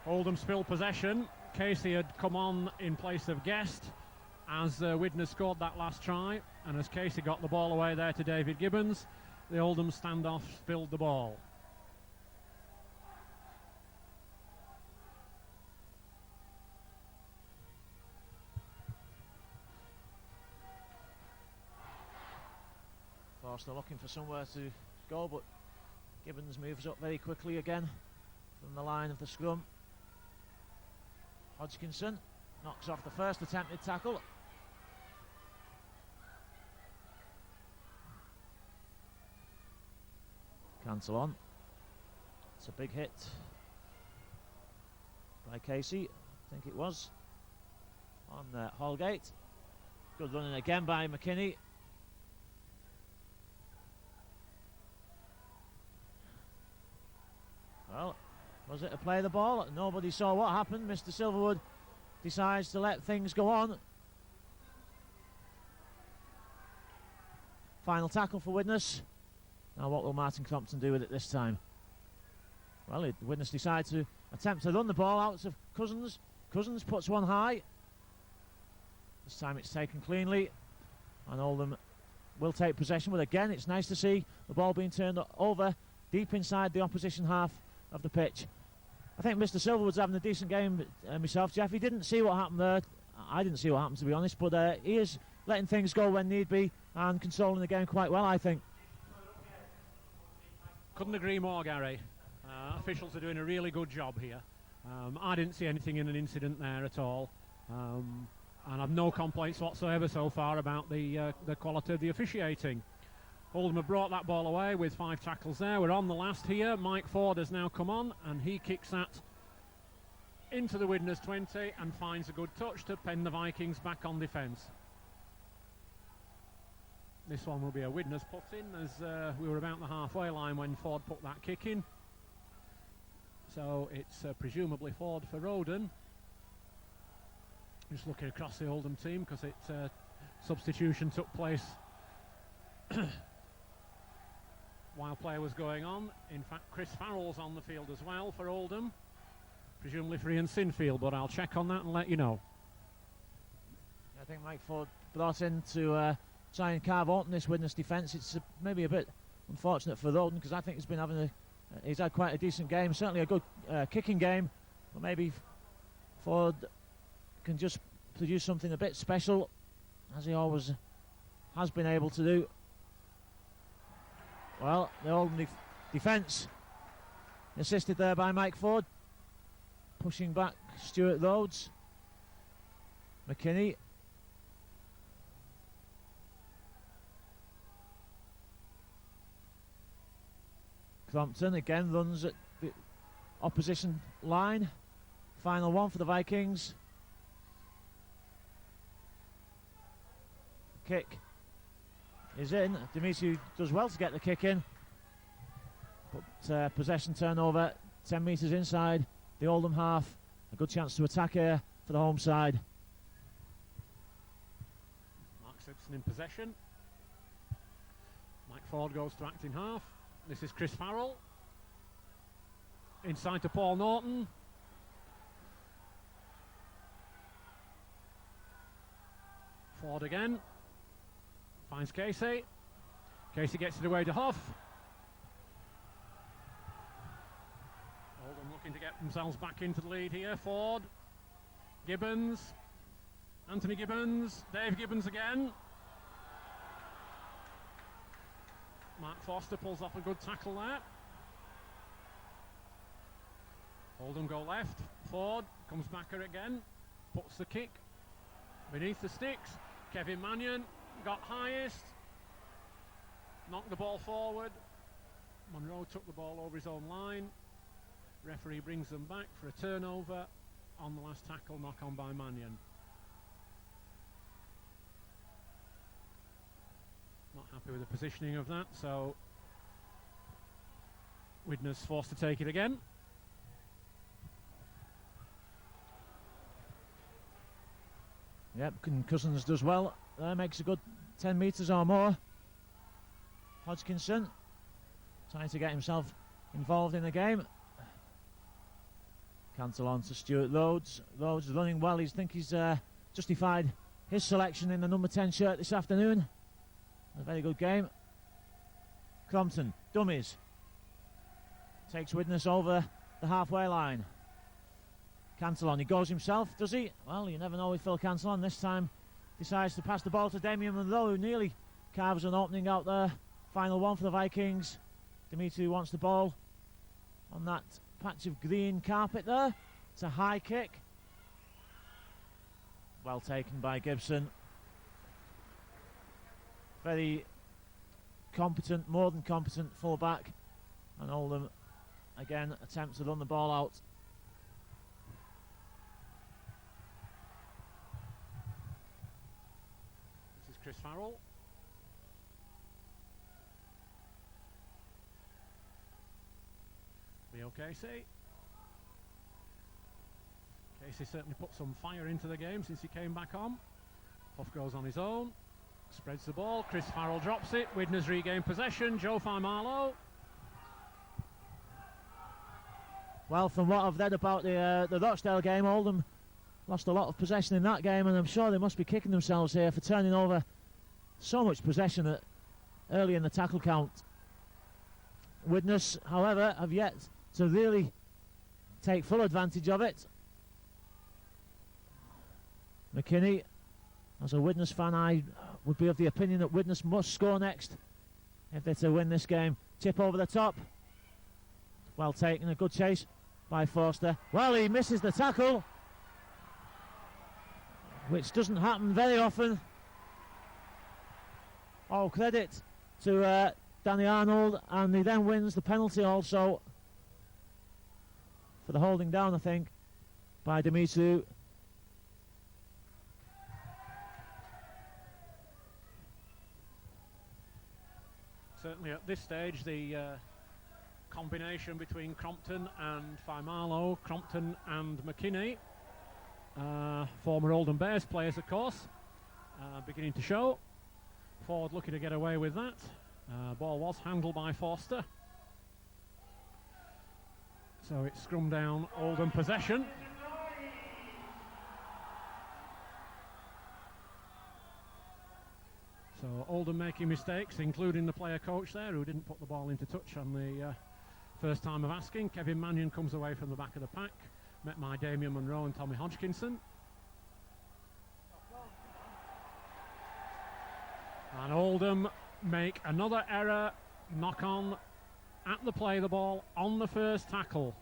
Speaker 1: Oldham spilled possession. Casey had come on in place of Guest as Widnes scored that last try. And as Casey got the ball away there to David Gibbons, the Oldham standoff spilled the ball.
Speaker 2: Forster looking for somewhere to go, but Gibbons moves up very quickly again from the line of the scrum. Hodgkinson knocks off the first attempted tackle. Cancel on. It's a big hit by Casey, I think it was, on Holgate. Good running again by McKinney. Well, was it to play the ball? Nobody saw what happened. Mr. Silverwood decides to let things go on. Final tackle for Widnes. Now what will Martin Crompton do with it this time? Well, Widnes decides to attempt to run the ball out of Cousins. Cousins puts one high. This time it's taken cleanly, and Oldham will take possession. But again, it's nice to see the ball being turned over deep inside the opposition half of the pitch. I think Mr. Silverwood's having a decent game myself, Jeff. He didn't see what happened there. I didn't see what happened, to be honest, but he is letting things go when need be and controlling the game quite well, I think.
Speaker 1: Couldn't agree more, Gary. Officials are doing a really good job here. I didn't see anything in an incident there at all, and I've no complaints whatsoever so far about the quality of the officiating. Oldham have brought that ball away with 5 tackles there. We're on the last here. Mike Ford has now come on, and he kicks that into the Widnes 20 and finds a good touch to pen the Vikings back on defence. This one will be a widnes put in, as we were about the halfway line when Ford put that kick in. So it's presumably Ford for Roden. Just looking across the Oldham team, because substitution took place while play was going on. In fact, Chris Farrell's on the field as well for Oldham, presumably for Ian Sinfield, but I'll check on that and let you know.
Speaker 2: I think Mike Ford brought in to try and carve open this widnes defence. It's maybe a bit unfortunate for Roden, because I think he's had quite a decent game, certainly a good kicking game, but maybe Ford can just produce something a bit special, as he always has been able to do. Well, the Oldham defence assisted there by Mike Ford, pushing back Stuart Rhodes. McKinney. Crompton again runs at the opposition line. Final one for the Vikings. Kick is in. Dimitri does well to get the kick in, but possession turnover 10 metres inside the Oldham half. A good chance to attack here for the home side.
Speaker 1: Mark Simpson in possession. Mike Ford goes to acting half. This is Chris Farrell. Inside to Paul Norton. Ford again. Finds Casey. Casey gets it away to Huff. Oldham looking to get themselves back into the lead here. Ford. Gibbons. Anthony Gibbons. Dave Gibbons again. Mark Foster pulls off a good tackle there. Oldham go left. Ford comes back her again. Puts the kick beneath the sticks. Kevin Mannion got highest. Knocked the ball forward. Monroe took the ball over his own line. Referee brings them back for a turnover on the last tackle, knock on by Mannion. Not happy with the positioning of that, so Widnes forced to take it again.
Speaker 2: Yep, Cousins does well. There makes a good 10 metres or more. Hodgkinson trying to get himself involved in the game. Cancel on to Stuart Rhodes. Rhodes running well. He's justified his selection in the number 10 shirt this afternoon. A very good game. Crompton, dummies. Takes Widnes over the halfway line. Cantillon, he goes himself, does he? Well, you never know with Phil Cantillon. This time decides to pass the ball to Damien Monroe, who nearly carves an opening out there. Final one for the Vikings. Dimitri wants the ball on that patch of green carpet there. It's a high kick. Well taken by Gibson. Very competent, more than competent full-back. And Oldham again attempts to run the ball out.
Speaker 1: This is Chris Farrell. Leo Casey. Casey certainly put some fire into the game since he came back on. Huff goes on his own. Spreads the ball. Chris Farrell drops it. Widnes regain possession. Joe Marlowe.
Speaker 2: Well, from what I've read about the Rochdale game, Oldham lost a lot of possession in that game, and I'm sure they must be kicking themselves here for turning over so much possession early in the tackle count. Widnes, however, have yet to really take full advantage of it. McKinney, as a Widnes fan, I would be of the opinion that Widnes must score next if they're to win this game. Tip over the top. Well taken, a good chase by Forster. Well, he misses the tackle, which doesn't happen very often. All credit to Danny Arnold, and he then wins the penalty also for the holding down, I think, by Dimitri.
Speaker 1: Certainly at this stage, the combination between Crompton and Faimalo, Crompton and McKinney, former Oldham Bears players, of course, beginning to show. Ford looking to get away with that. Ball was handled by Forster. So it's scrum down, Oldham possession. So Oldham making mistakes, including the player coach there, who didn't put the ball into touch on the first time of asking. Kevin Mannion comes away from the back of the pack, met by Damien Munro and Tommy Hodgkinson. And Oldham make another error, knock on at the play the ball on the first tackle.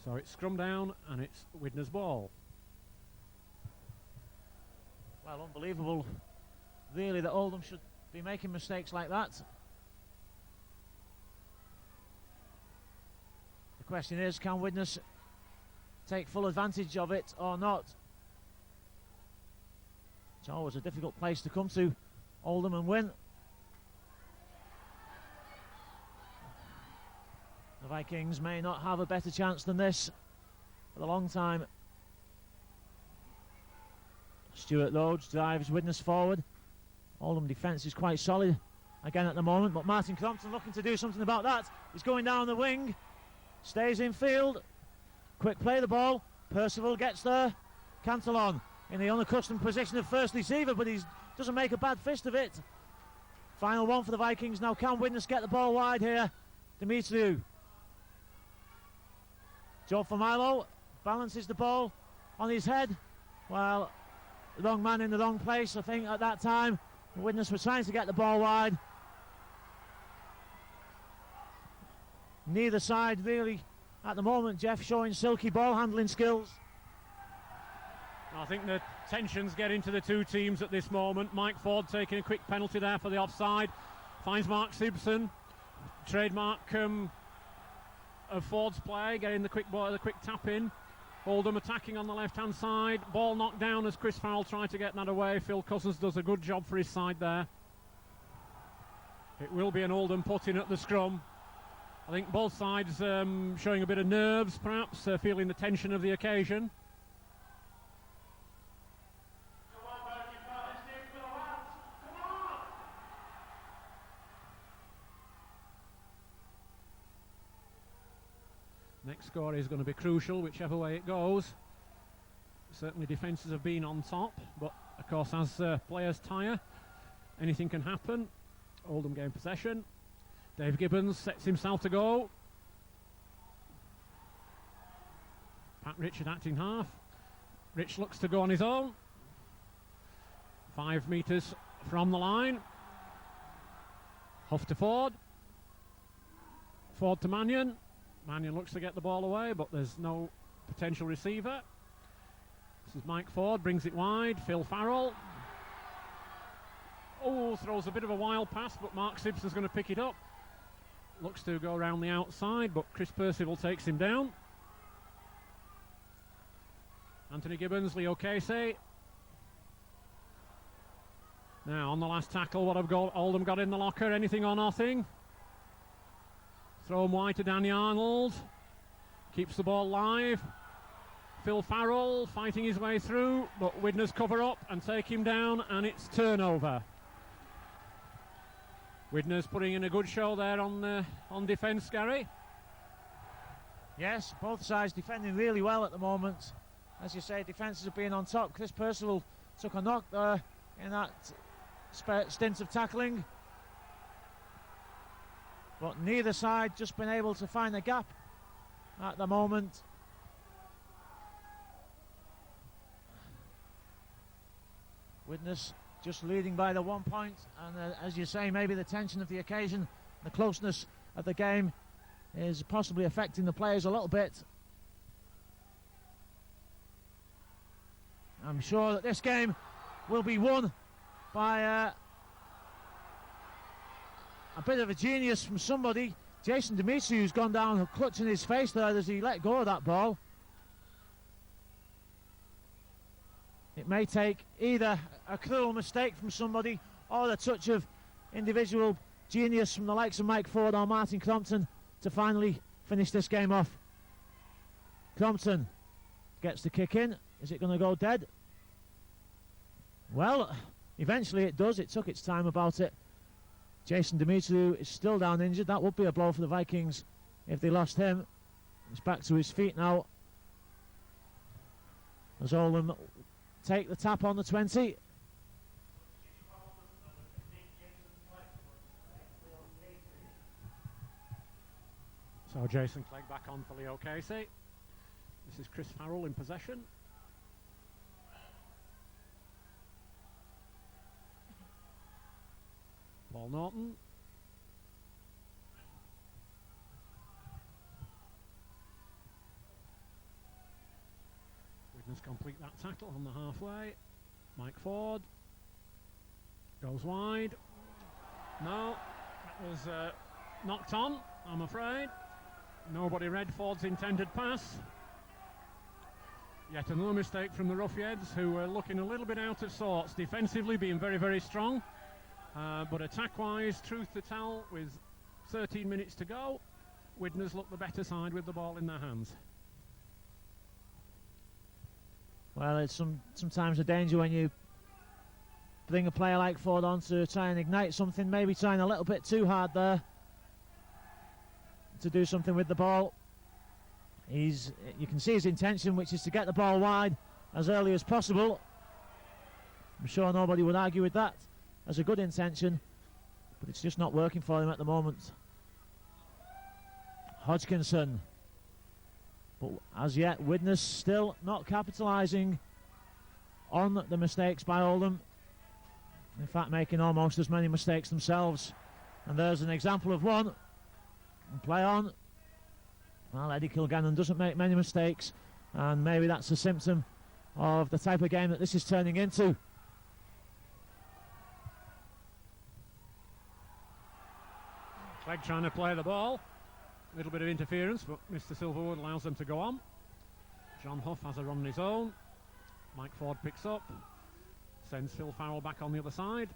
Speaker 1: So it's scrum down and it's Widnes ball.
Speaker 2: Well, unbelievable really that Oldham should be making mistakes like that. The question is, can Widnes take full advantage of it or not? It's always a difficult place to come to, Oldham, and win. The Vikings may not have a better chance than this for a long time. Stuart Rhodes drives Widnes forward. Oldham defence is quite solid again at the moment, but Martin Crompton looking to do something about that. He's going down the wing, stays in field, quick play the ball. Percival gets there. Cantillon in the unaccustomed position of first receiver, but he doesn't make a bad fist of it. Final one for the Vikings now. Can Widnes get the ball wide here? Dimitriou. Joe Familo balances the ball on his head. Well, the wrong man in the wrong place, I think, at that time. Widnes were trying to get the ball wide. Neither side really, at the moment, Jeff, showing silky ball handling skills.
Speaker 1: I think the tensions get into the two teams at this moment. Mike Ford taking a quick penalty there for the offside. Finds Mark Simpson. Trademark of Ford's play, getting the quick ball, the quick tap in. Oldham attacking on the left-hand side. Ball knocked down as Chris Farrell tried to get that away. Phil Cousins does a good job for his side there. It will be an Oldham put-in at the scrum. I think both sides showing a bit of nerves, perhaps, feeling the tension of the occasion. Next score is going to be crucial, whichever way it goes. Certainly defences have been on top, but of course as players tire, anything can happen. Oldham gain possession. Dave Gibbons sets himself to go. Pat Richard acting half. Rich looks to go on his own. 5 metres from the line. Huff to Ford. Ford to Mannion. Mannion looks to get the ball away, but there's no potential receiver. This is Mike Ford, brings it wide. Phil Farrell. Oh, throws a bit of a wild pass, but Mark Simpson's going to pick it up. Looks to go around the outside, but Chris Percival takes him down. Anthony Gibbons, Leo Casey. Now, on the last tackle, what have Oldham got in the locker? Anything or nothing? Throw him wide to Danny Arnold. Keeps the ball live. Phil Farrell fighting his way through, but Widnes cover up and take him down, and it's turnover. Widnes putting in a good show there on defence, Gary.
Speaker 2: Yes, both sides defending really well at the moment. As you say, defences have been on top. Chris Percival took a knock there in that stint of tackling. But neither side just been able to find a gap at the moment. Widnes just leading by the 1 point, and as you say, maybe the tension of the occasion, the closeness of the game is possibly affecting the players a little bit. I'm sure that this game will be won by a bit of a genius from somebody. Jason Dimitriou, who's gone down clutching his face there as he let go of that ball. It may take either a cruel mistake from somebody or a touch of individual genius from the likes of Mike Ford or Martin Crompton to finally finish this game off. Crompton gets the kick in. Is it going to go dead? Well, eventually it does. It took its time about it. Jason Demetriou is still down injured. That would be a blow for the Vikings if they lost him. He's back to his feet now as Oldham take the tap on the 20.
Speaker 1: So Jason Clegg back on for Leo Casey. This is Chris Farrell in possession. Paul Norton. Widnes complete that tackle on the halfway. Mike Ford goes wide. No, that was knocked on, I'm afraid. Nobody read Ford's intended pass. Yet another mistake from the Roughheads, who were looking a little bit out of sorts. Defensively being very, very strong. But attack-wise, truth to tell, with 13 minutes to go, Widnes looked the better side with the ball in their hands.
Speaker 2: Well, it's sometimes a danger when you bring a player like Ford on to try and ignite something, maybe trying a little bit too hard there to do something with the ball. You can see his intention, which is to get the ball wide as early as possible. I'm sure nobody would argue with that as a good intention, but it's just not working for him at the moment. Hodgkinson, but as yet Widnes still not capitalising on the mistakes by Oldham. In fact, making almost as many mistakes themselves. And there's an example of one. And play on. Well, Eddie Kilgannon doesn't make many mistakes, and maybe that's a symptom of the type of game that this is turning into.
Speaker 1: Clegg trying to play the ball. A little bit of interference, but Mr. Silverwood allows them to go on. John Huff has a run on his own. Mike Ford picks up. Sends Phil Farrell back on the other side.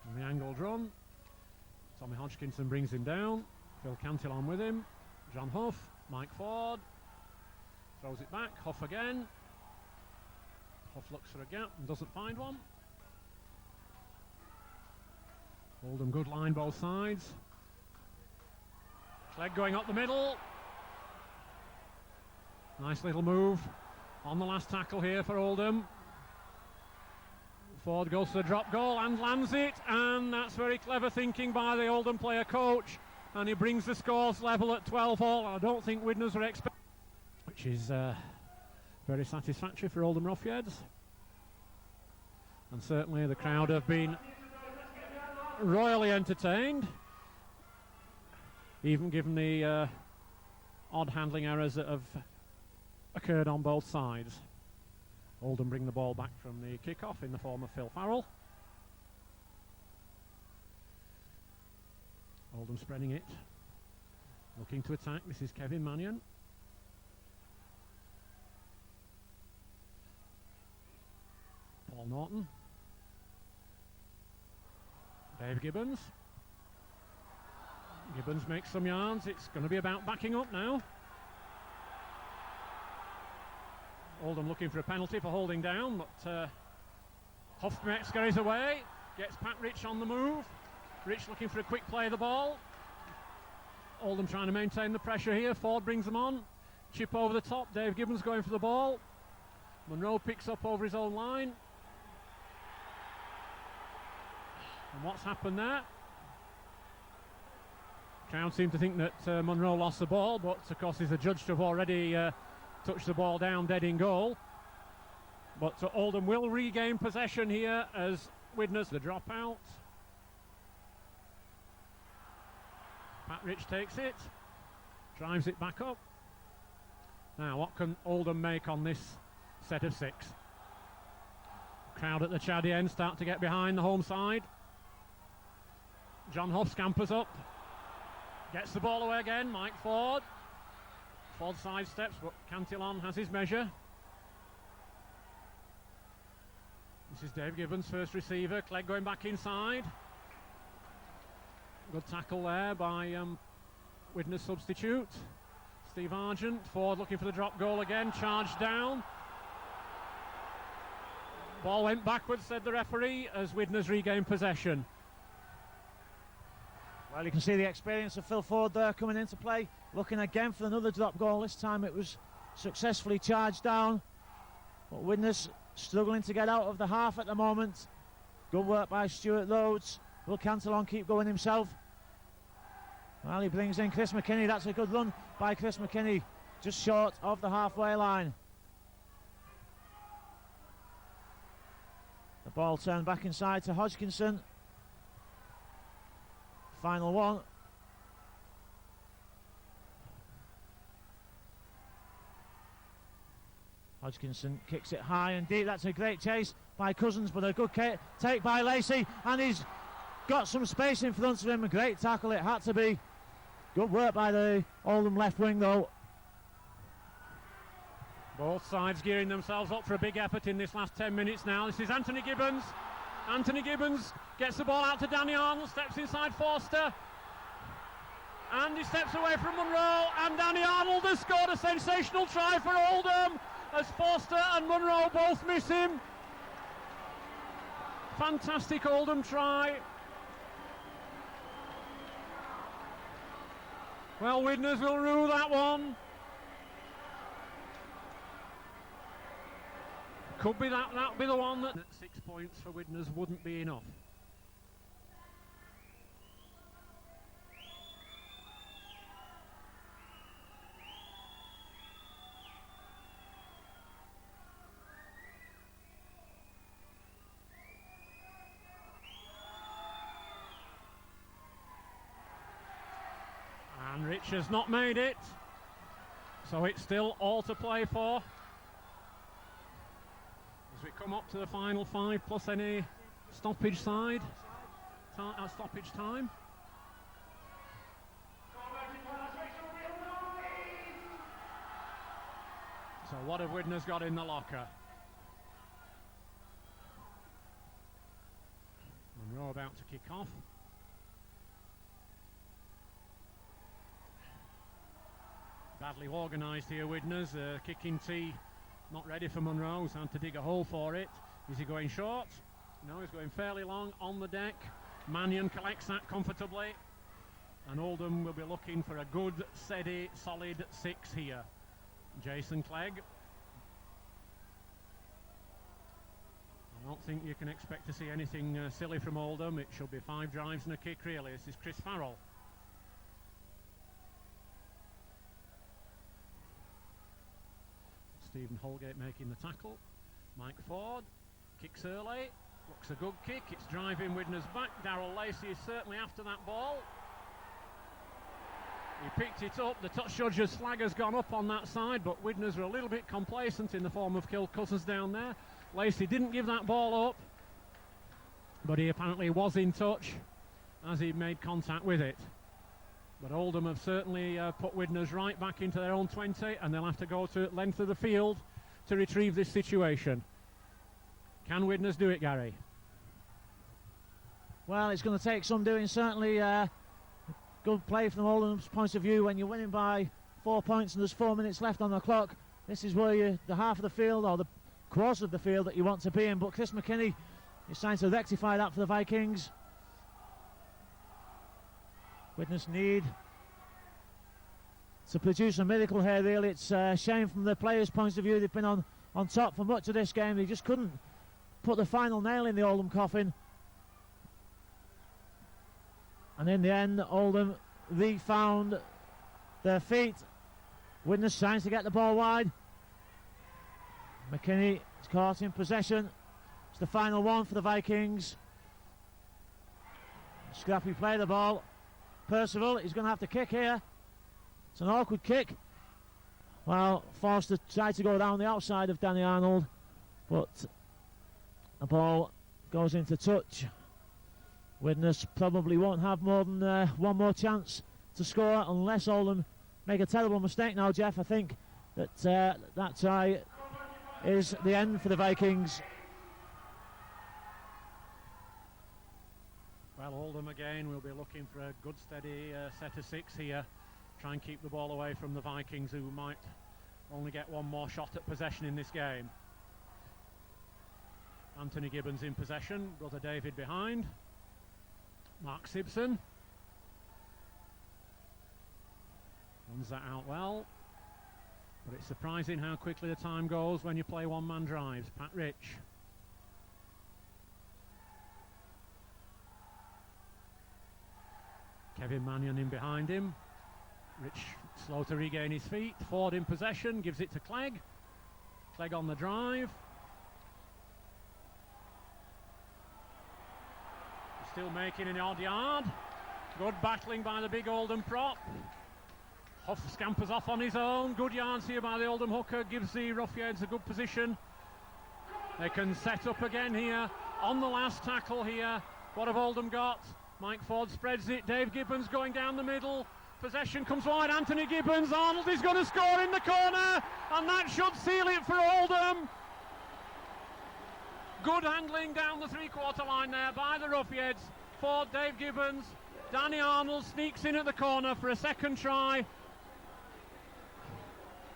Speaker 1: And the angled run. Tommy Hodgkinson brings him down. Phil Cantillon with him. John Huff. Mike Ford. Throws it back. Huff again. Huff looks for a gap and doesn't find one. Oldham good line both sides. Clegg going up the middle. Nice little move on the last tackle here for Oldham. Ford goes to the drop goal and lands it, and that's very clever thinking by the Oldham player coach, and he brings the scores level at 12-all. I don't think Widnes were expecting, which is very satisfactory for Oldham Roughheads, and certainly the crowd have been royally entertained, even given the odd handling errors that have occurred on both sides. Oldham bring the ball back from the kick-off in the form of Phil Farrell. Oldham spreading it, looking to attack. This is Kevin Mannion. Paul Norton. Dave Gibbons. Gibbons makes some yards. It's going to be about backing up now. Oldham looking for a penalty for holding down, but Huff scurries away, gets Pat Rich on the move. Rich looking for a quick play of the ball. Oldham trying to maintain the pressure here. Ford brings them on. Chip over the top. Dave Gibbons going for the ball. Monroe picks up over his own line. And what's happened there? Crowd seem to think that Monroe lost the ball, but of course he's adjudged to have already touched the ball down dead in goal. But Oldham will regain possession here as Widnes the dropout. Pat Rich takes it, drives it back up. Now what can Oldham make on this set of 6? Crowd at the Chaddy end start to get behind the home side. John Huff scampers up, gets the ball away again. Mike Ford. Ford sidesteps, but Cantillon has his measure. This is Dave Gibbons, first receiver. Clegg going back inside. Good tackle there by Widnes substitute. Steve Argent, Ford looking for the drop goal again, charged down. Ball went backwards, said the referee, as Widnes regained possession.
Speaker 2: Well, you can see the experience of Phil Ford there coming into play, looking again for another drop goal. This time it was successfully charged down, but Widnes struggling to get out of the half at the moment. Good work by Stuart Rhodes. Will Cantillon keep going himself? Well, he brings in Chris McKinney. That's a good run by Chris McKinney, just short of the halfway line. The ball turned back inside to Hodgkinson. Final one. Hodgkinson kicks it high and deep. That's a great chase by Cousins, but a good take by Lacey, and he's got some space in front of him. A great tackle it had to be. Good work by the Oldham left wing though.
Speaker 1: Both sides gearing themselves up for a big effort in this last 10 minutes now. This is Anthony Gibbons. Anthony Gibbons gets the ball out to Danny Arnold, steps inside Forster, and he steps away from Munro, and Danny Arnold has scored a sensational try for Oldham as Forster and Munro both miss him. Fantastic Oldham try. Well, Widnes will rue that one. Could be that'll be the one that 6 points for Widnes wouldn't be enough. And Rich has not made it, so it's still all to play for. As we come up to the final 5 plus any stoppage stoppage time. So what have Widnes got in the locker? Munro about to kick off. Badly organised here, Widnes. Kicking tee not ready for Munro, who's had to dig a hole for it. Is he going short? No, he's going fairly long on the deck. Mannion collects that comfortably, and Oldham will be looking for a good, steady, solid 6 here. Jason Clegg. I don't think you can expect to see anything silly from Oldham. It should be 5 drives and a kick really. This is Chris Farrell. Stephen Holgate making the tackle. Mike Ford kicks early, looks a good kick. It's driving Widnes back. Darrell Lacey is certainly after that ball. He picked it up. The touch judge's flag has gone up on that side, but Widnes were a little bit complacent in the form of Kill Cousins down there. Lacey didn't give that ball up, but he apparently was in touch as he made contact with it. But Oldham have certainly put Widnes right back into their own 20, and they'll have to go to length of the field to retrieve this situation. Can Widnes do it, Gary?
Speaker 2: Well, it's going to take some doing, certainly. Good play from Oldham's point of view when you're winning by 4 points and there's 4 minutes left on the clock. This is where the half of the field, or the quarter of the field that you want to be in. But Chris McKinney is trying to rectify that for the Vikings. Widnes need to produce a miracle here, really. It's a shame from the players' point of view. They've been on top for much of this game. They just couldn't put the final nail in the Oldham coffin. And in the end, Oldham refound their feet. Widnes trying to get the ball wide. McKinney is caught in possession. It's the final one for the Vikings. Scrappy play the ball. Percival, he's going to have to kick here. It's an awkward kick. Well, Forster tried to go down the outside of Danny Arnold, but the ball goes into touch. Widnes probably won't have more than one more chance to score unless Oldham make a terrible mistake now, Jeff. I think that that try is the end for the Vikings.
Speaker 1: Well, Oldham again will be looking for a good steady set of 6 here. Try and keep the ball away from the Vikings, who might only get one more shot at possession in this game. Anthony Gibbons in possession, brother David behind. Mark Simpson runs that out well, but it's surprising how quickly the time goes when you play one-man drives. Pat Rich. Kevin Mannion in behind him. Rich slow to regain his feet. Ford in possession, gives it to Clegg. Clegg on the drive. Still making an odd yard. Good battling by the big Oldham prop. Huff scampers off on his own. Good yards here by the Oldham hooker. Gives the Roughheads a good position. They can set up again here. On the last tackle here. What have Oldham got? Mike Ford spreads it. Dave Gibbons going down the middle. Possession comes wide. Anthony Gibbons. Arnold is going to score in the corner. And that should seal it for Oldham. Good handling down the three-quarter line there by the Roughheads. Ford, Dave Gibbons. Danny Arnold sneaks in at the corner for a second try.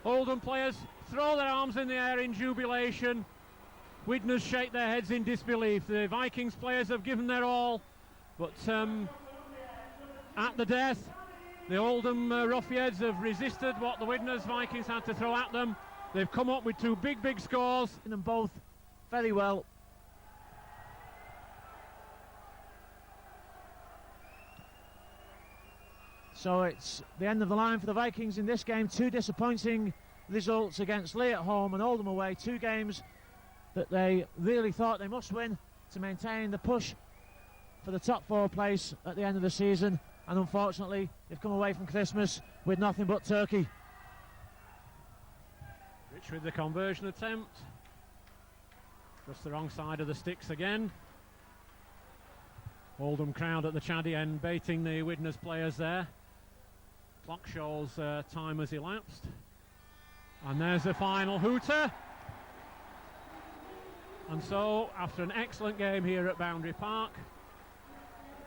Speaker 1: Oldham players throw their arms in the air in jubilation. Widnes shake their heads in disbelief. The Vikings players have given their all, but at the death, the Oldham Roughheads have resisted what the Widnes Vikings had to throw at them. They've come up with 2 big scores.
Speaker 2: Them both very well. So it's the end of the line for the Vikings in this game. 2 disappointing results against Lee at home and Oldham away. 2 games that they really thought they must win to maintain the push for the top 4 place at the end of the season, and unfortunately they've come away from Christmas with nothing but turkey.
Speaker 1: Rich with the conversion attempt. Just the wrong side of the sticks again. Oldham crowd at the Chaddy end baiting the Widnes players there. Clock shows time has elapsed. And there's the final hooter. And so, after an excellent game here at Boundary Park,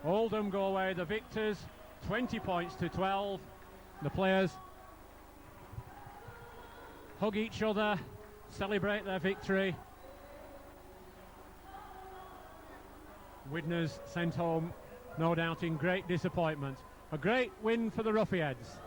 Speaker 1: Oldham go away the victors, 20 points to 12. The players hug each other, celebrate their victory. Widnes sent home, no doubt in great disappointment. A great win for the Roughheads.